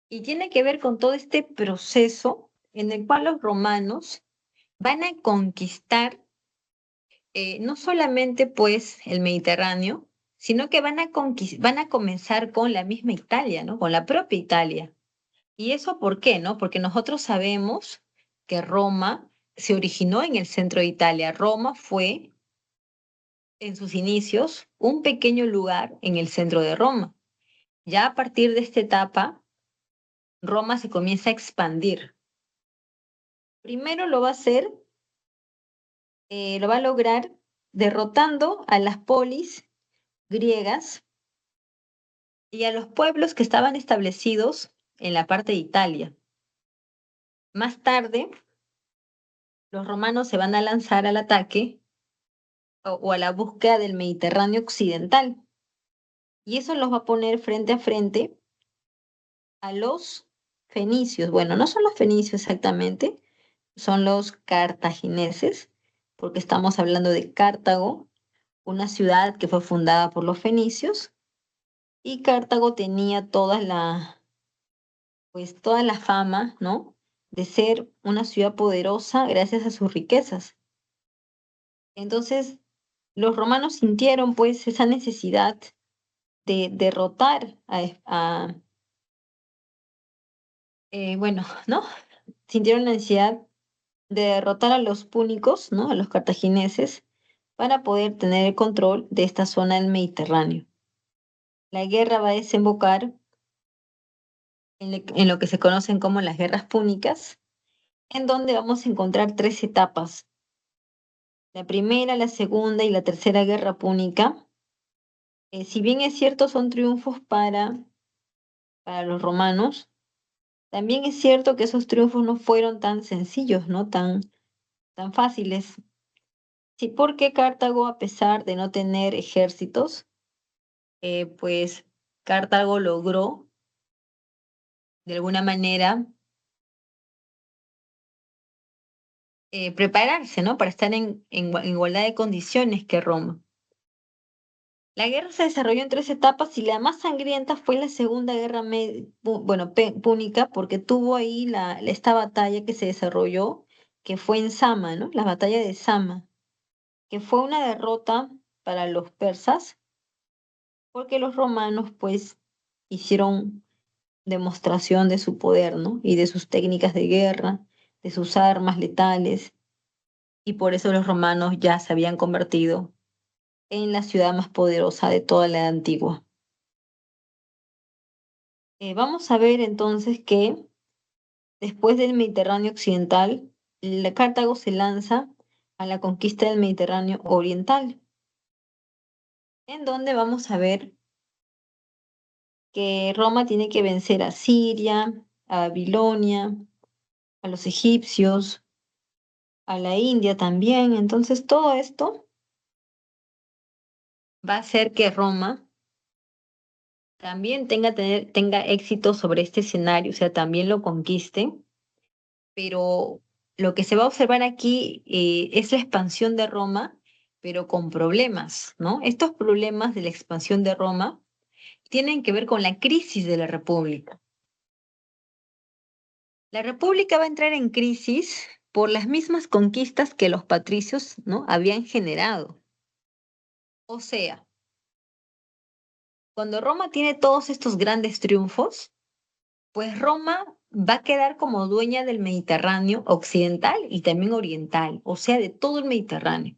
y tiene que ver con todo este proceso en el cual los romanos van a conquistar no solamente pues el Mediterráneo, sino que van a comenzar con la misma Italia, ¿no? Con la propia Italia. ¿Y eso por qué, no? Porque nosotros sabemos que Roma se originó en el centro de Italia. Roma fue, en sus inicios, un pequeño lugar en el centro de Roma. Ya a partir de esta etapa, Roma se comienza a expandir. Primero lo va a hacer, lo va a lograr derrotando a las polis griegas y a los pueblos que estaban establecidos en la parte de Italia. Más tarde, los romanos se van a lanzar al ataque o a la búsqueda del Mediterráneo occidental. Y eso los va a poner frente a frente a los fenicios. Bueno, no son los fenicios exactamente, son los cartagineses, porque estamos hablando de Cartago, una ciudad que fue fundada por los fenicios, y Cartago tenía toda la fama, ¿no? De ser una ciudad poderosa gracias a sus riquezas. Entonces, los romanos sintieron pues esa necesidad de derrotar bueno, ¿no? Sintieron la necesidad de derrotar a los púnicos, ¿no? A los cartagineses, para poder tener el control de esta zona del Mediterráneo. La guerra va a desembocar en lo que se conocen como las guerras púnicas, en donde vamos a encontrar tres etapas. La primera, la segunda y la tercera guerra púnica, si bien es cierto, son triunfos para los romanos, también es cierto que esos triunfos no fueron tan sencillos, ¿no? Tan fáciles. Sí, porque Cartago, a pesar de no tener ejércitos, pues Cartago logró, de alguna manera, prepararse, ¿no? Para estar en igualdad de condiciones que Roma. La guerra se desarrolló en tres etapas y la más sangrienta fue la Segunda Guerra Púnica, porque tuvo ahí esta batalla que se desarrolló, que fue en Sama, ¿no? La batalla de Sama, que fue una derrota para los persas, porque los romanos, pues, hicieron demostración de su poder, ¿no? Y de sus técnicas de guerra, de sus armas letales, y por eso los romanos ya se habían convertido en la ciudad más poderosa de toda la Edad Antigua. Vamos a ver entonces que después del Mediterráneo occidental, Cartago se lanza a la conquista del Mediterráneo oriental, en donde vamos a ver que Roma tiene que vencer a Siria, a Babilonia, a los egipcios, a la India también. Entonces todo esto va a hacer que Roma también tenga éxito sobre este escenario, o sea, también lo conquiste, pero lo que se va a observar aquí es la expansión de Roma, pero con problemas, ¿no? Estos problemas de la expansión de Roma tienen que ver con la crisis de la República. La República va a entrar en crisis por las mismas conquistas que los patricios, ¿no? Habían generado. O sea, cuando Roma tiene todos estos grandes triunfos, pues Roma va a quedar como dueña del Mediterráneo occidental y también oriental, o sea, de todo el Mediterráneo.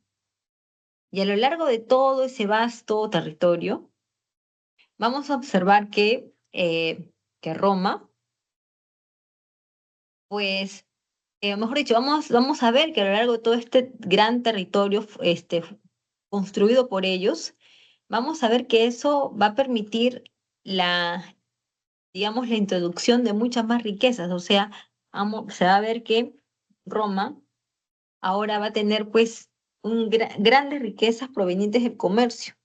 Y a lo largo de todo ese vasto territorio, vamos a observar que Roma, pues, mejor dicho, vamos a ver que a lo largo de todo este gran territorio construido por ellos, vamos a ver que eso va a permitir digamos, la introducción de muchas más riquezas. O sea, se va a ver que Roma ahora va a tener pues grandes riquezas provenientes del comercio.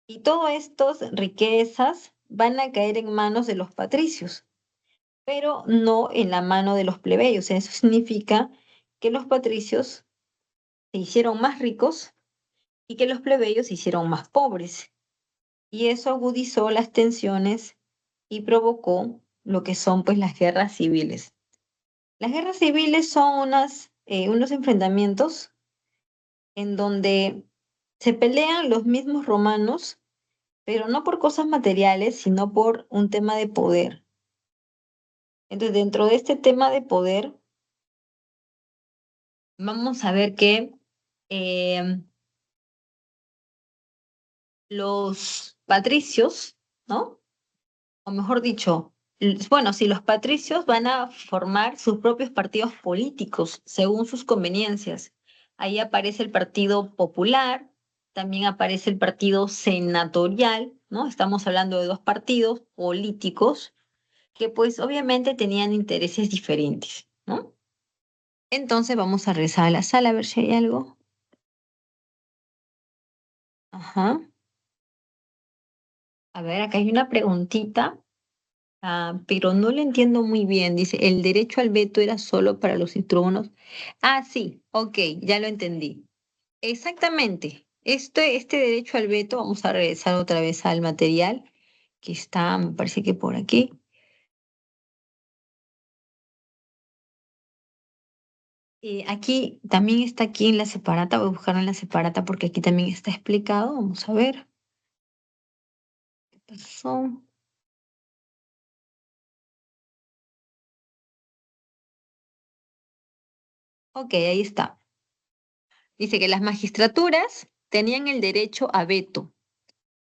Y todas estas riquezas van a caer en manos de los patricios, pero no en la mano de los plebeyos. Eso significa que los patricios se hicieron más ricos y que los plebeyos se hicieron más pobres. Y eso agudizó las tensiones y provocó lo que son pues las guerras civiles. Las guerras civiles son unos enfrentamientos en donde se pelean los mismos romanos, pero no por cosas materiales, sino por un tema de poder. Entonces, dentro de este tema de poder, vamos a ver que los patricios, ¿no? O mejor dicho, bueno, sí, los patricios van a formar sus propios partidos políticos según sus conveniencias. Ahí aparece el Partido Popular, también aparece el Partido Senatorial, ¿no? Estamos hablando de dos partidos políticos que pues obviamente tenían intereses diferentes. Entonces vamos a regresar a la sala a ver si hay algo. Ajá. A ver, acá hay una preguntita, pero no lo entiendo muy bien. Dice, ¿el derecho al veto era solo para los tribunos? Ah, sí, ok, ya lo entendí. Exactamente. Este derecho al veto, vamos a regresar otra vez al material que está, me parece que por aquí. Aquí también está aquí en la separata, voy a buscarlo en la separata porque aquí también está explicado. Vamos a ver qué pasó. Ok, ahí está. Dice que las magistraturas tenían el derecho a veto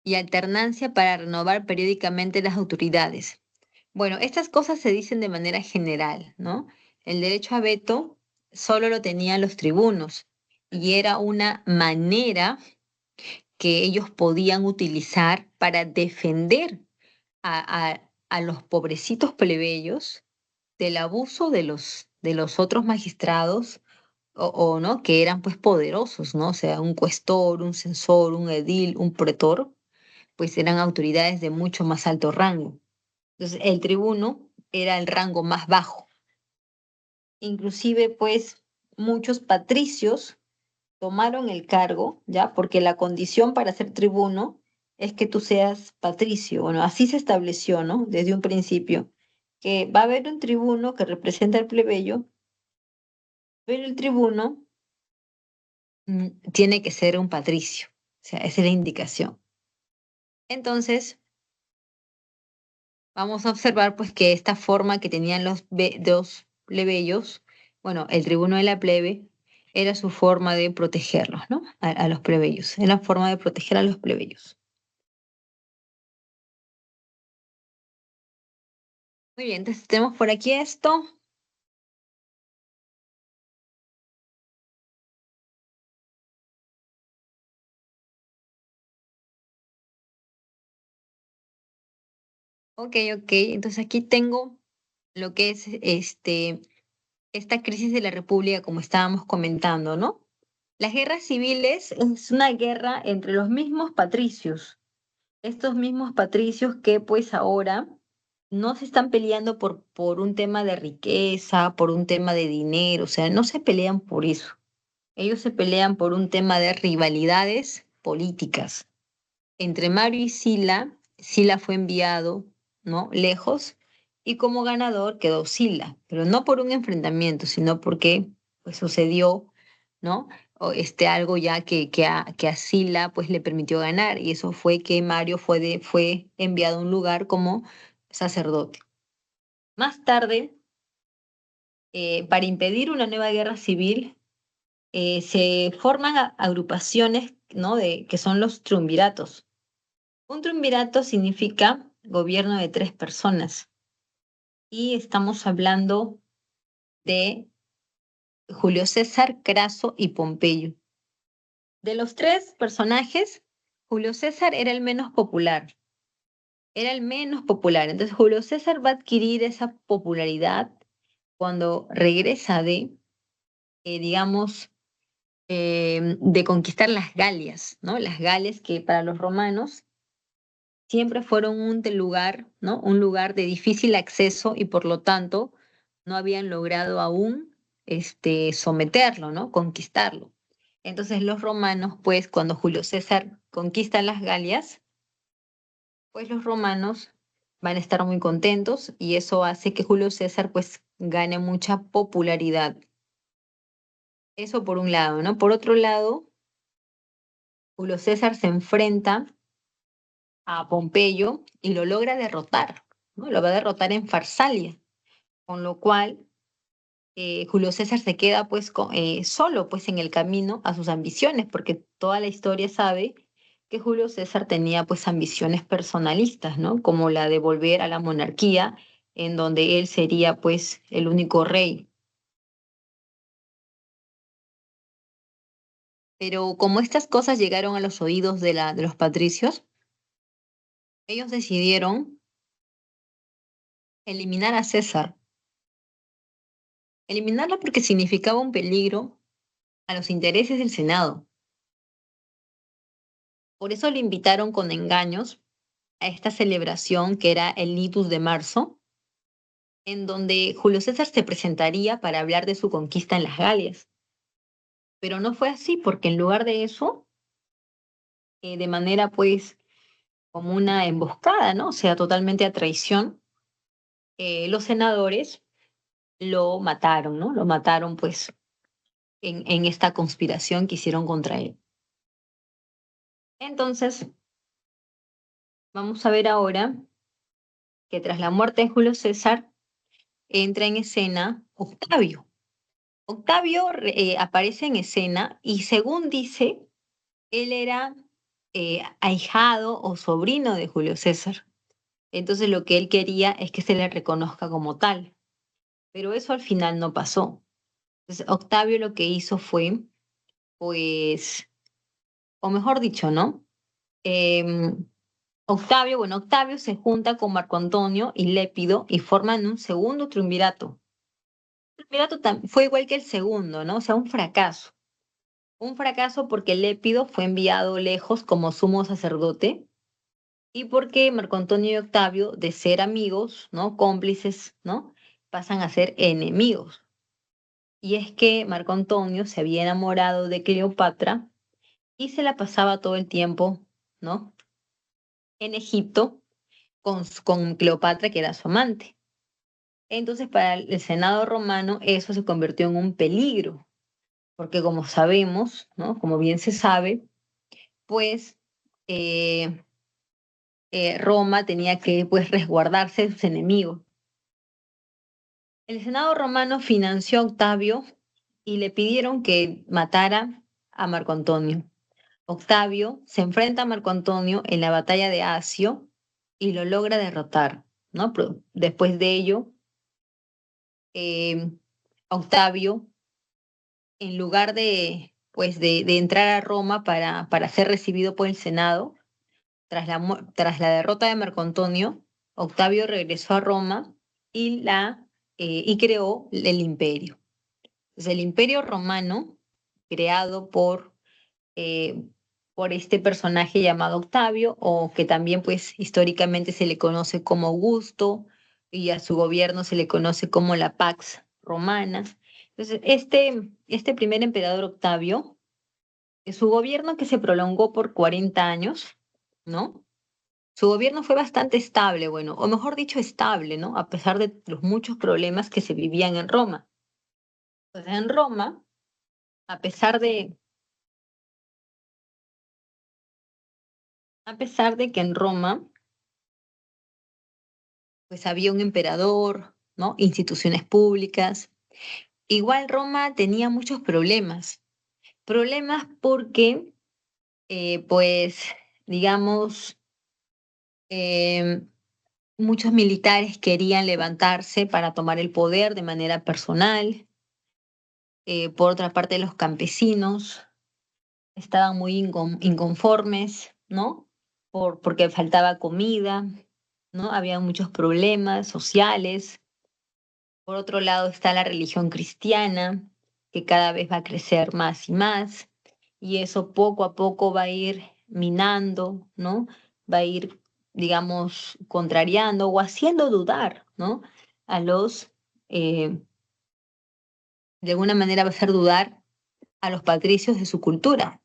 y alternancia para renovar periódicamente las autoridades. Bueno, estas cosas se dicen de manera general, ¿no? El derecho a veto solo lo tenían los tribunos y era una manera que ellos podían utilizar para defender a los pobrecitos plebeyos del abuso de los otros magistrados o, ¿no? Que eran pues poderosos, ¿no? O sea, un cuestor, un censor, un edil, un pretor, pues eran autoridades de mucho más alto rango. Entonces, el tribuno era el rango más bajo. Inclusive, pues, muchos patricios tomaron el cargo, ¿ya? Porque la condición para ser tribuno es que tú seas patricio. Bueno, así se estableció, ¿no? Desde un principio, que va a haber un tribuno que representa al plebeyo, pero el tribuno tiene que ser un patricio. O sea, esa es la indicación. Entonces, vamos a observar pues que esta forma que tenían los dos plebeyos, bueno, el tribuno de la plebe, era su forma de protegerlos, ¿no? A los plebeyos, era la forma de proteger a los plebeyos. Muy bien, entonces tenemos por aquí esto. Ok, ok, entonces aquí tengo lo que es esta crisis de la República, como estábamos comentando, ¿no? Las guerras civiles es una guerra entre los mismos patricios, estos mismos patricios que pues ahora no se están peleando por un tema de riqueza, por un tema de dinero, o sea, no se pelean por eso. Ellos se pelean por un tema de rivalidades políticas. Entre Mario y Sila, Sila fue enviado, ¿no? Lejos y como ganador quedó Sila, pero no por un enfrentamiento, sino porque pues sucedió, ¿no? Algo ya que a Sila pues le permitió ganar y eso fue que Mario fue enviado a un lugar como sacerdote. Más tarde, para impedir una nueva guerra civil, se forman agrupaciones, ¿no? Que son los triunviratos. Un triunvirato significa gobierno de tres personas y estamos hablando de Julio César, Craso y Pompeyo. De los tres personajes, Julio César era el menos popular, era el menos popular. Entonces Julio César va a adquirir esa popularidad cuando regresa digamos, de conquistar las Galias, ¿no? Las Galias que para los romanos siempre fueron un lugar, ¿no? Un lugar de difícil acceso y por lo tanto no habían logrado aún someterlo, ¿no? Conquistarlo. Entonces los romanos, pues cuando Julio César conquista las Galias, pues los romanos van a estar muy contentos y eso hace que Julio César pues gane mucha popularidad. Eso por un lado, ¿no? Por otro lado, Julio César se enfrenta a Pompeyo y lo logra derrotar, ¿no? Lo va a derrotar en Farsalia, con lo cual Julio César se queda pues solo pues en el camino a sus ambiciones, porque toda la historia sabe que Julio César tenía pues ambiciones personalistas, ¿no? Como la de volver a la monarquía, en donde él sería pues el único rey. Pero como estas cosas llegaron a los oídos de los patricios, ellos decidieron eliminar a César. Eliminarla porque significaba un peligro a los intereses del Senado. Por eso le invitaron con engaños a esta celebración que era el Litus de marzo, en donde Julio César se presentaría para hablar de su conquista en las Galias. Pero no fue así, porque en lugar de eso, de manera pues como una emboscada, ¿no? O sea, totalmente a traición, los senadores lo mataron, ¿no? Lo mataron pues en esta conspiración que hicieron contra él. Entonces, vamos a ver ahora que tras la muerte de Julio César entra en escena Octavio. Octavio aparece en escena y según dice, él era ahijado o sobrino de Julio César. Entonces lo que él quería es que se le reconozca como tal, pero eso al final no pasó. Entonces Octavio lo que hizo fue, pues, o mejor dicho, ¿no? Em, Octavio se junta con Marco Antonio y Lépido y forman un segundo triunvirato. El triunvirato fue igual que el segundo, ¿no? O sea, un fracaso. Un fracaso porque Lépido fue enviado lejos como sumo sacerdote y porque Marco Antonio y Octavio, de ser amigos, ¿no? Cómplices, ¿no? Pasan a ser enemigos. Y es que Marco Antonio se había enamorado de Cleopatra y se la pasaba todo el tiempo, ¿no? En Egipto con Cleopatra, que era su amante. Entonces, para el Senado romano, eso se convirtió en un peligro, porque como sabemos, ¿no? Como bien se sabe, pues eh, Roma tenía que pues resguardarse de sus enemigos. El Senado romano financió a Octavio y le pidieron que matara a Marco Antonio. Octavio se enfrenta a Marco Antonio en la batalla de Asio y lo logra derrotar, ¿no? Pero después de ello, eh, Octavio, en lugar de, pues de entrar a Roma para ser recibido por el Senado, tras la derrota de Marco Antonio, Octavio regresó a Roma y creó el imperio. Entonces, el imperio romano, creado eh, por este personaje llamado Octavio, o que también pues históricamente se le conoce como Augusto, y a su gobierno se le conoce como la Pax Romana. Entonces, este primer emperador Octavio, su gobierno que se prolongó por 40 años, ¿no? Su gobierno fue bastante estable, bueno, o mejor dicho, estable, ¿no? A pesar de los muchos problemas que se vivían en Roma. Pues en Roma, a pesar de, a pesar de que en Roma, pues había un emperador, ¿no? Instituciones públicas. Igual Roma tenía muchos problemas. Problemas porque, pues, digamos, eh, muchos militares querían levantarse para tomar el poder de manera personal. Por otra parte, los campesinos estaban muy inconformes, ¿no? Porque faltaba comida, ¿no? Había muchos problemas sociales. Por otro lado está la religión cristiana, que cada vez va a crecer más y más, y eso poco a poco va a ir minando, ¿no? Va a ir, digamos, contrariando o haciendo dudar, ¿no? A eh, de alguna manera va a hacer dudar a los patricios de su cultura.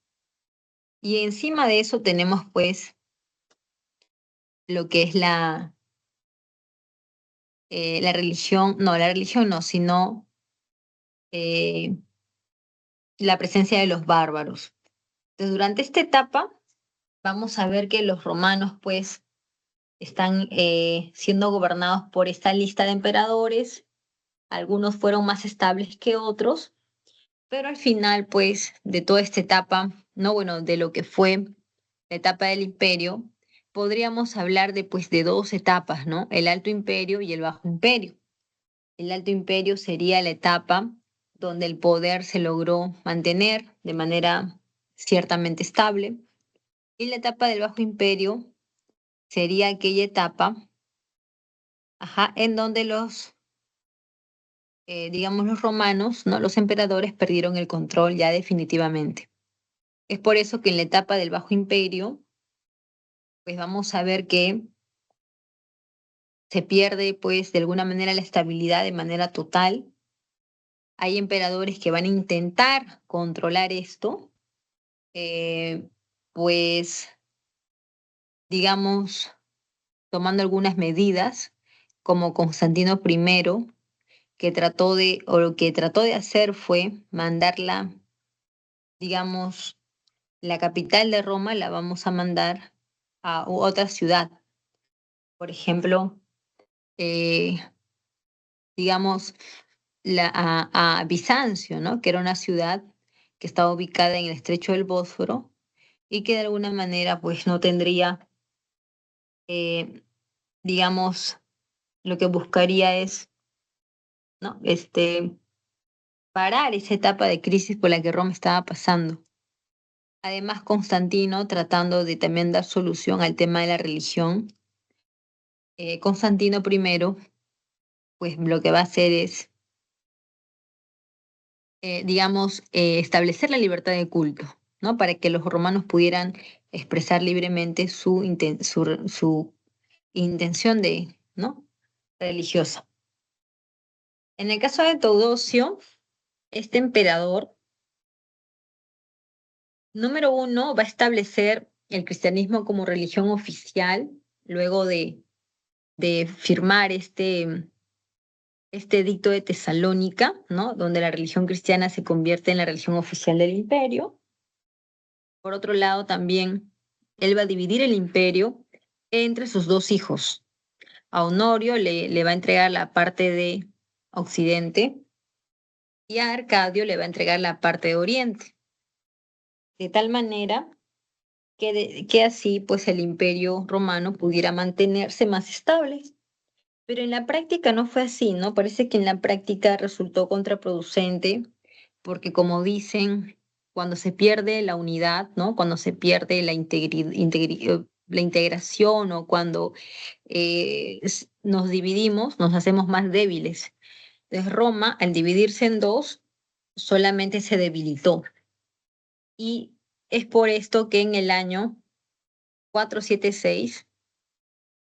Y encima de eso tenemos pues lo que es la religión no, sino eh, la presencia de los bárbaros. Entonces, durante esta etapa vamos a ver que los romanos pues están siendo gobernados por esta lista de emperadores. Algunos fueron más estables que otros, pero al final pues de toda esta etapa, no bueno, de lo que fue la etapa del imperio, podríamos hablar de pues de dos etapas, ¿no? El Alto Imperio y el Bajo Imperio. El Alto Imperio sería la etapa donde el poder se logró mantener de manera ciertamente estable, y la etapa del Bajo Imperio sería aquella etapa, ajá, en donde digamos, los romanos, ¿no? Los emperadores perdieron el control ya definitivamente. Es por eso que en la etapa del Bajo Imperio, pues vamos a ver que se pierde, pues, de alguna manera la estabilidad de manera total. Hay emperadores que van a intentar controlar esto, eh, pues, digamos, tomando algunas medidas, como Constantino I, que trató de, o lo que trató de hacer fue mandarla, digamos, la capital de Roma la vamos a mandar a otra ciudad. Por ejemplo, eh, digamos, a Bizancio, ¿no? Que era una ciudad que estaba ubicada en el estrecho del Bósforo y que de alguna manera pues no tendría, eh, digamos, lo que buscaría es, ¿no? Parar esa etapa de crisis por la que Roma estaba pasando. Además, Constantino, tratando de también dar solución al tema de la religión, Constantino I, pues lo que va a hacer es, digamos, establecer la libertad de culto, ¿no? Para que los romanos pudieran expresar libremente su intención de, ¿no? Religiosa. En el caso de Teodosio, este emperador, número uno, va a establecer el cristianismo como religión oficial luego de firmar este edicto de Tesalónica, ¿no? Donde la religión cristiana se convierte en la religión oficial del imperio. Por otro lado, también él va a dividir el imperio entre sus dos hijos. A Honorio le va a entregar la parte de Occidente y a Arcadio le va a entregar la parte de Oriente. De tal manera que así pues el imperio romano pudiera mantenerse más estable. Pero en la práctica no fue así, ¿no? Parece que en la práctica resultó contraproducente, porque como dicen, cuando se pierde la unidad, ¿no? Cuando se pierde la integración o cuando nos dividimos, nos hacemos más débiles. Entonces Roma, al dividirse en dos, solamente se debilitó. Y es por esto que en el año 476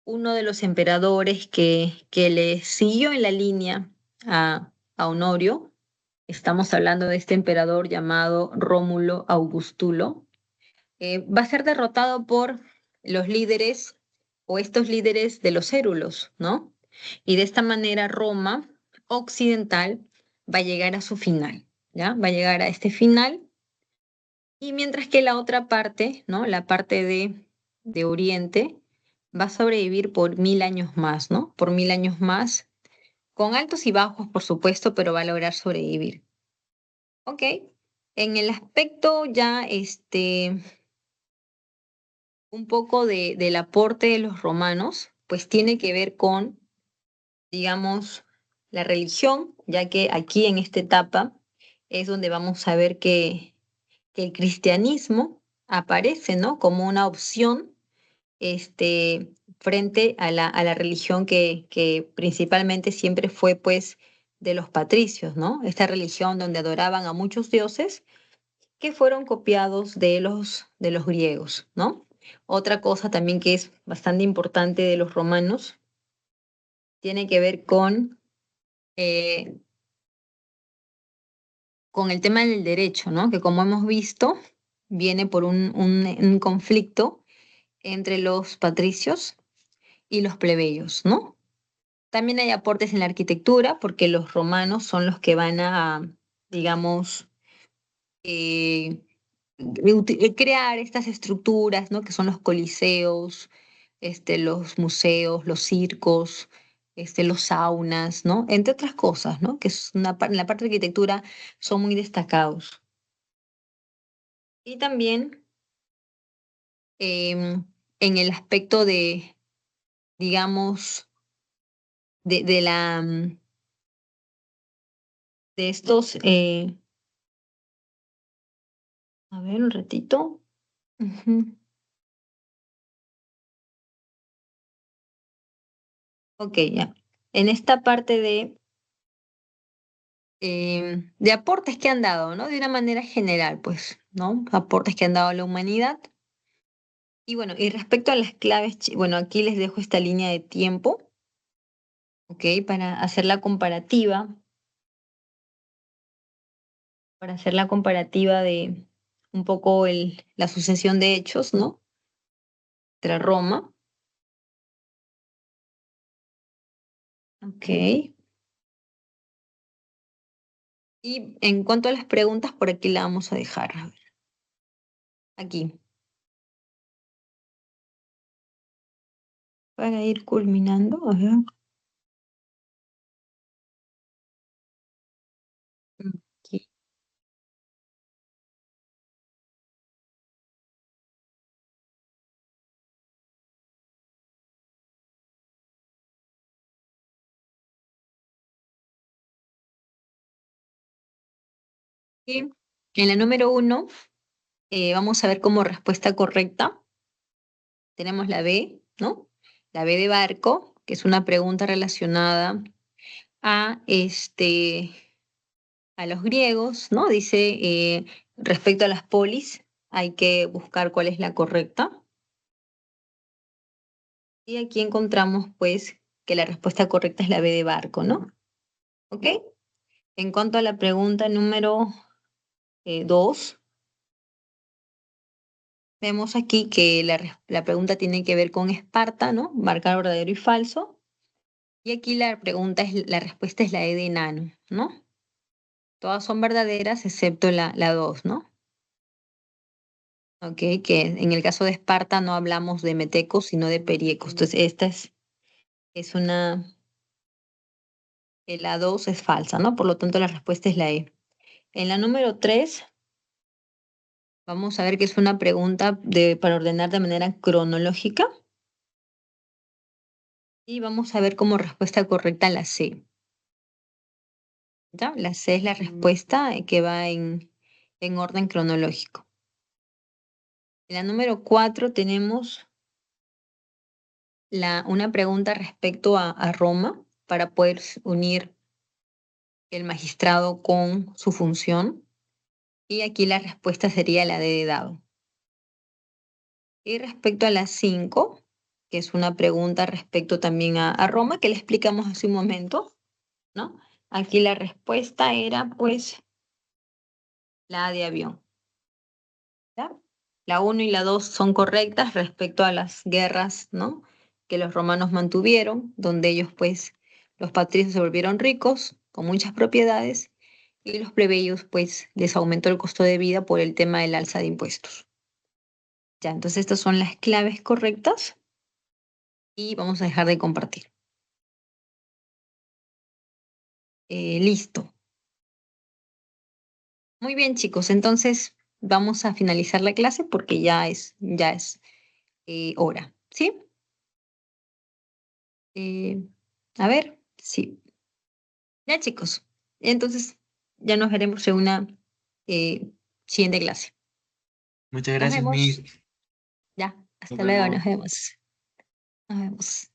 uno de los emperadores que le siguió en la línea a Honorio, estamos hablando de este emperador llamado Rómulo Augustulo, va a ser derrotado por los líderes o estos líderes de los érulos, ¿no? Y de esta manera Roma occidental va a llegar a su final, ¿ya? Va a llegar a este final y mientras que la otra parte, ¿no? La parte de Oriente va a sobrevivir por 1000 años más, ¿no? Por 1000 años más, con altos y bajos, por supuesto, pero va a lograr sobrevivir. ¿Ok? En el aspecto ya, un poco del aporte de los romanos, pues tiene que ver con, digamos, la religión, ya que aquí en esta etapa es donde vamos a ver que el cristianismo aparece, ¿no? Como una opción frente a la religión que principalmente siempre fue pues de los patricios, ¿no? Esta religión donde adoraban a muchos dioses que fueron copiados de los griegos, ¿no? Otra cosa también que es bastante importante de los romanos tiene que ver eh, con el tema del derecho, ¿no? Que como hemos visto, viene por un conflicto entre los patricios y los plebeyos, ¿no? También hay aportes en la arquitectura, porque los romanos son los que van a, digamos, eh, crear estas estructuras, ¿no? Que son los coliseos, los museos, los circos, los saunas, ¿no? Entre otras cosas, ¿no? Que es en la parte de arquitectura son muy destacados. Y también en el aspecto de, digamos, de la, de estos, a ver, un ratito. Ujú. Ok, ya. En esta parte de aportes que han dado, ¿no? De una manera general, pues, ¿no? Aportes que han dado a la humanidad. Y bueno, y respecto a las claves, bueno, aquí les dejo esta línea de tiempo, ¿ok? Para hacer la comparativa de un poco la sucesión de hechos, ¿no? Entre Roma, ¿ok? Y en cuanto a las preguntas, por aquí la vamos a dejar. A ver, aquí. Para ir culminando, a ver. Aquí. Y en la número 1, vamos a ver como respuesta correcta. Tenemos la B, ¿no? La B de barco, que es una pregunta relacionada a, a los griegos, ¿no? Dice, respecto a las polis, hay que buscar cuál es la correcta. Y aquí encontramos, pues, que la respuesta correcta es la B de barco, ¿no? ¿Ok? En cuanto a la pregunta número 2, vemos aquí que la pregunta tiene que ver con Esparta, ¿no? Marcar verdadero y falso. Y aquí la respuesta es la E de enano, ¿no? Todas son verdaderas excepto la 2, ¿no? Ok, que en el caso de Esparta no hablamos de metecos, sino de periecos. Entonces, esta es la 2 es falsa, ¿no? Por lo tanto, la respuesta es la E. En la número 3, vamos a ver que es una pregunta para ordenar de manera cronológica. Y vamos a ver como respuesta correcta la C. ¿Ya? La C es la respuesta que va en orden cronológico. En la número 4 tenemos una pregunta respecto a Roma para poder unir el magistrado con su función. Y aquí la respuesta sería la D de dado. Y respecto a la 5, que es una pregunta respecto también a Roma, que le explicamos hace un momento, ¿no? Aquí la respuesta era, pues, la A de avión. ¿Ya? La 1 y la 2 son correctas respecto a las guerras, ¿no? Que los romanos mantuvieron, donde ellos, pues, los patricios se volvieron ricos, con muchas propiedades, y los plebeyos, pues, les aumentó el costo de vida por el tema del alza de impuestos. Ya, entonces estas son las claves correctas y vamos a dejar de compartir. Listo. Muy bien, chicos, entonces vamos a finalizar la clase porque ya es hora, ¿sí? Eh, a ver, sí. Ya, chicos. Entonces ya nos veremos en una eh, siguiente clase. Muchas Nos gracias, vemos. Miss. Ya, Nos hasta luego, vemos. nos vemos. Nos vemos.